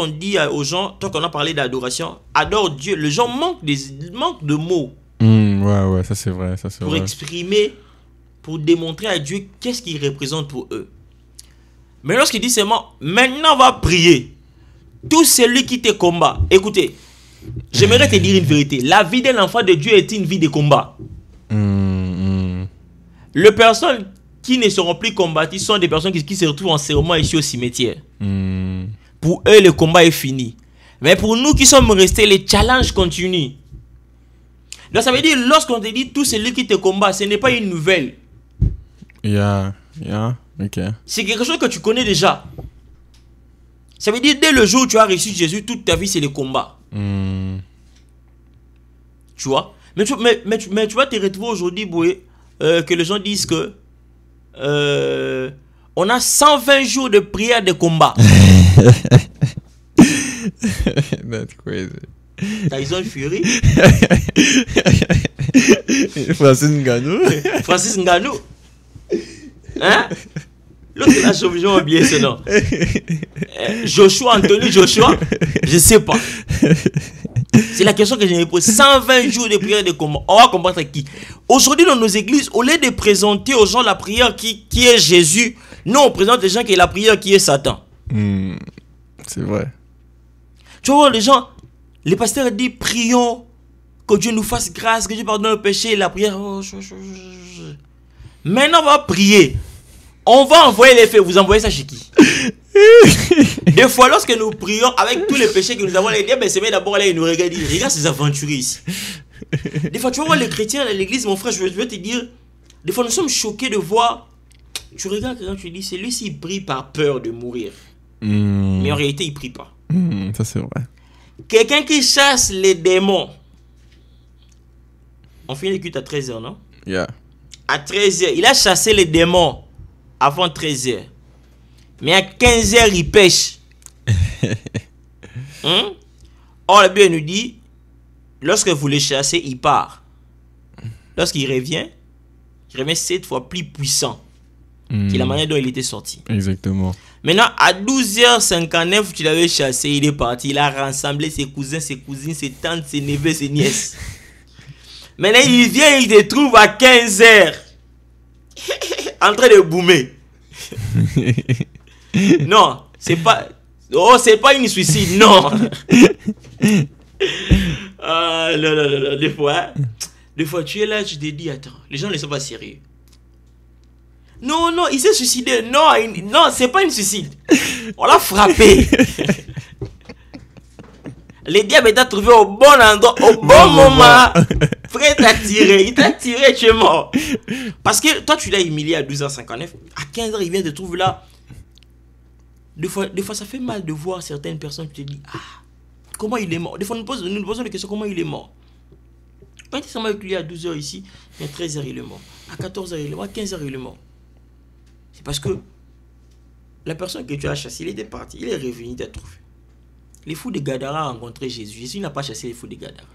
dit aux gens, tant qu'on a parlé d'adoration, adore Dieu, les gens manquent de mots. Ouais, ça c'est vrai. Pour exprimer, pour démontrer à Dieu qu'est-ce qu'il représente pour eux. Mais lorsqu'il dit seulement, maintenant on va prier, tout celui qui te combat, écoutez, j'aimerais te dire une vérité. La vie d'un enfant de Dieu est une vie de combat. Les personnes qui ne seront plus combattues sont des personnes qui se retrouvent en serment ici au cimetière. Pour eux, le combat est fini. Mais pour nous qui sommes restés, les challenges continuent. Donc ça veut dire, lorsqu'on te dit tout celui qui te combat, ce n'est pas une nouvelle. Yeah, ok. C'est quelque chose que tu connais déjà. Ça veut dire, dès le jour où tu as reçu Jésus, toute ta vie, c'est le combat. Tu vois? Mais tu vas te retrouver aujourd'hui, Boué, que les gens disent que on a 120 jours de prière de combat. That's crazy. Tyson Fury. Francis Ngannou. Francis Ngannou. Hein? L'autre là, j'ai oublié ce nom. Anthony Joshua. Je sais pas. C'est la question que je me pose. 120 jours de prière de combat. On va combattre qui? Aujourd'hui, dans nos églises, au lieu de présenter aux gens la prière qui est Jésus, nous on présente les gens qui est la prière qui est Satan. C'est vrai. Tu vois, les gens, les pasteurs disent prions, que Dieu nous fasse grâce, que Dieu pardonne nos péchés, la prière. Maintenant, on va prier. On va envoyer les faits. Vous envoyez ça chez qui? Des fois, lorsque nous prions avec tous les péchés que nous avons, les dieux, c'est mais d'abord là, ils nous regardent, ils regardent ces aventuriers ici. Des fois, tu vas voir les chrétiens à l'église, mon frère, je veux te dire, des fois, nous sommes choqués de voir. Tu regardes quand tu dis, celui-ci, il prie par peur de mourir. Mais en réalité, il prie pas. Ça, c'est vrai. Quelqu'un qui chasse les démons. On finit le culte à 13h, non? Yeah. À 13h, il a chassé les démons avant 13h. Mais à 15h, il pêche. Or, la Bible nous dit, lorsque vous les chassez, il part. Lorsqu'il revient 7 fois plus puissant que la manière dont il était sorti. Exactement. Maintenant, à 12h59, tu l'avais chassé, il est parti. Il a rassemblé ses cousins, ses cousines, ses tantes, ses neveux, ses nièces. Maintenant, il vient, il te trouve à 15h. En train de boomer. Non, c'est pas... Oh, c'est pas une suicide, non. Non. Des fois, tu es là, tu te dis, attends, les gens ne sont pas sérieux. Non, il s'est suicidé. Non, c'est pas une suicide. On l'a frappé. Le diable t'a trouvé au bon endroit, au bon moment. Frère t'a tiré. Il t'a tiré, tu es mort. Parce que toi, tu l'as humilié à 12h59. À 15h, il vient te trouver là. Des fois, ça fait mal de voir certaines personnes. Tu te dis, comment il est mort? Des fois, nous nous posons des questions, comment il est mort? Quand il s'est avec lui à 12h ici, à 13h, il est mort. À 14h, il est mort. À 15h, il est mort. C'est parce que la personne que tu as chassée, il était parti. Il est revenu, il t'a trouvé. Les fous de Gadara ont rencontré Jésus. Jésus n'a pas chassé les fous de Gadara.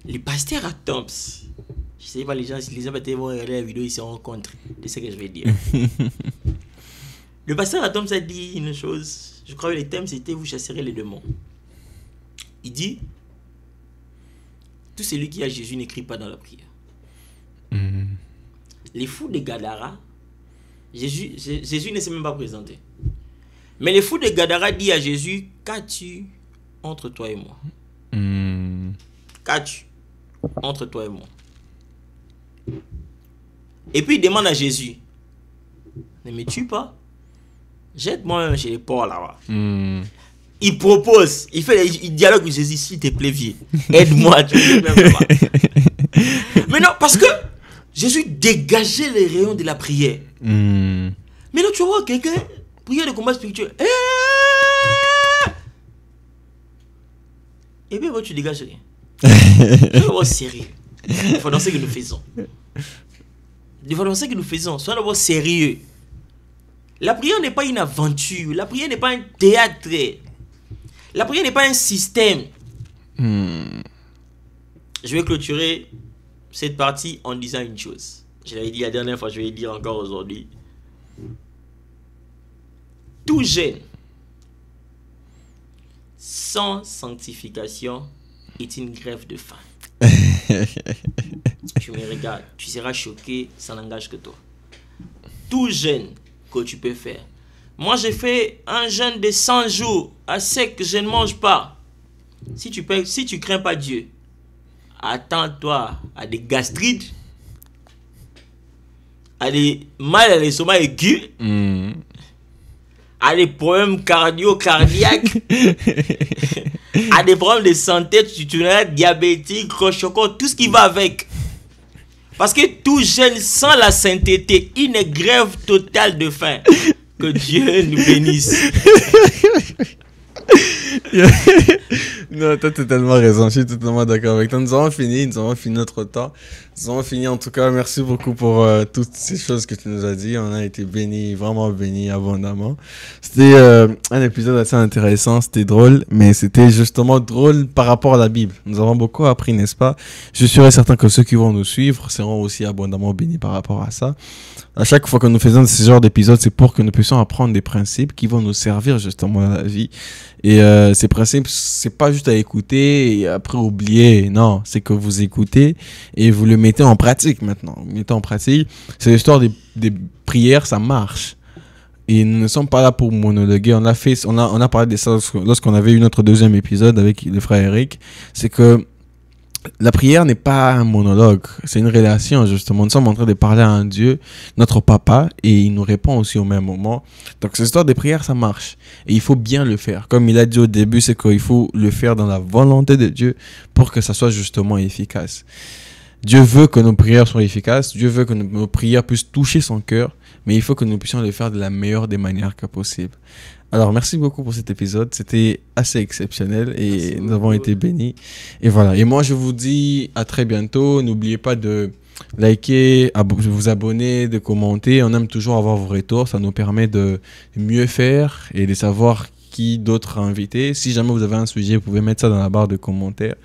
Les pasteurs à Toms, je ne sais pas, les gens vont regarder la vidéo, ils se rencontrent. C'est ce que je vais dire. Le pasteur à Toms a dit une chose. Je crois que le thème c'était vous chasserez les démons. Il dit tout celui qui a Jésus n'écrit pas dans la prière. Les fous de Gadara, Jésus ne s'est même pas présenté. Mais les fous de Gadara disent à Jésus, qu'as-tu entre toi et moi? Qu'as-tu entre toi et moi? Et puis il demande à Jésus, ne me tue pas, jette-moi chez les porcs là-bas. Il propose, il dialogue avec Jésus, s'il te plaît, viens, aide-moi. Mais non, parce que Jésus dégageait les rayons de la prière. Mais là, tu vois quelqu'un, prière de combat spirituel. Et bien, tu dégages rien. Sois d'abord sérieux. Il faut dans ce que nous faisons. Il faut dans ce que nous faisons. Sois d'abord sérieux. La prière n'est pas une aventure. La prière n'est pas un théâtre. La prière n'est pas un système. Je vais clôturer cette partie en disant une chose. Je l'avais dit la dernière fois, je vais le dire encore aujourd'hui. Tout jeûne sans sanctification est une grève de faim. Tu me regardes, tu seras choqué, ça n'engage que toi. Tout jeûne que tu peux faire. Moi, j'ai fait un jeûne de 100 jours à sec, je ne mange pas. Si tu crains pas Dieu, attends-toi à des gastrites, à des mal à l'estomac aigus, à des problèmes cardiaques, a des problèmes de santé, tu es diabétique, rochoco, tout ce qui va avec. Parce que tout jeune sans la sainteté, une grève totale de faim. Que Dieu nous bénisse. Non, toi, t'as tellement raison. Je suis totalement d'accord avec toi. Nous avons fini notre temps. Nous avons fini. En tout cas, merci beaucoup pour toutes ces choses que tu nous as dit. On a été bénis, vraiment bénis abondamment. C'était un épisode assez intéressant. C'était drôle, mais c'était justement drôle par rapport à la Bible. Nous avons beaucoup appris, n'est-ce pas? Je suis certain que ceux qui vont nous suivre seront aussi abondamment bénis par rapport à ça. À chaque fois que nous faisons ce genre d'épisodes, c'est pour que nous puissions apprendre des principes qui vont nous servir justement dans la vie. Et ces principes, c'est pas juste à écouter et après oublier. Non, c'est que vous écoutez et vous le mettez en pratique maintenant. Vous mettez en pratique. C'est l'histoire des prières, ça marche. Et nous ne sommes pas là pour monologuer. On a parlé de ça lorsqu'on avait eu notre deuxième épisode avec le frère Eric. C'est que la prière n'est pas un monologue, c'est une relation justement. Nous sommes en train de parler à un Dieu, notre papa, et il nous répond aussi au même moment. Donc cette histoire de prière, ça marche. Et il faut bien le faire. Comme il a dit au début, c'est qu'il faut le faire dans la volonté de Dieu pour que ça soit justement efficace. Dieu veut que nos prières soient efficaces, Dieu veut que nos prières puissent toucher son cœur, mais il faut que nous puissions le faire de la meilleure des manières que possible. Alors, merci beaucoup pour cet épisode. C'était assez exceptionnel et nous avons été bénis. Et voilà. Et moi, je vous dis à très bientôt. N'oubliez pas de liker, de vous abonner, de commenter. On aime toujours avoir vos retours. Ça nous permet de mieux faire et de savoir qui d'autres inviter. Si jamais vous avez un sujet, vous pouvez mettre ça dans la barre de commentaires.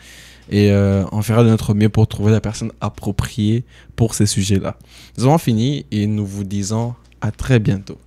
Et on fera de notre mieux pour trouver la personne appropriée pour ces sujets-là. Nous avons fini et nous vous disons à très bientôt.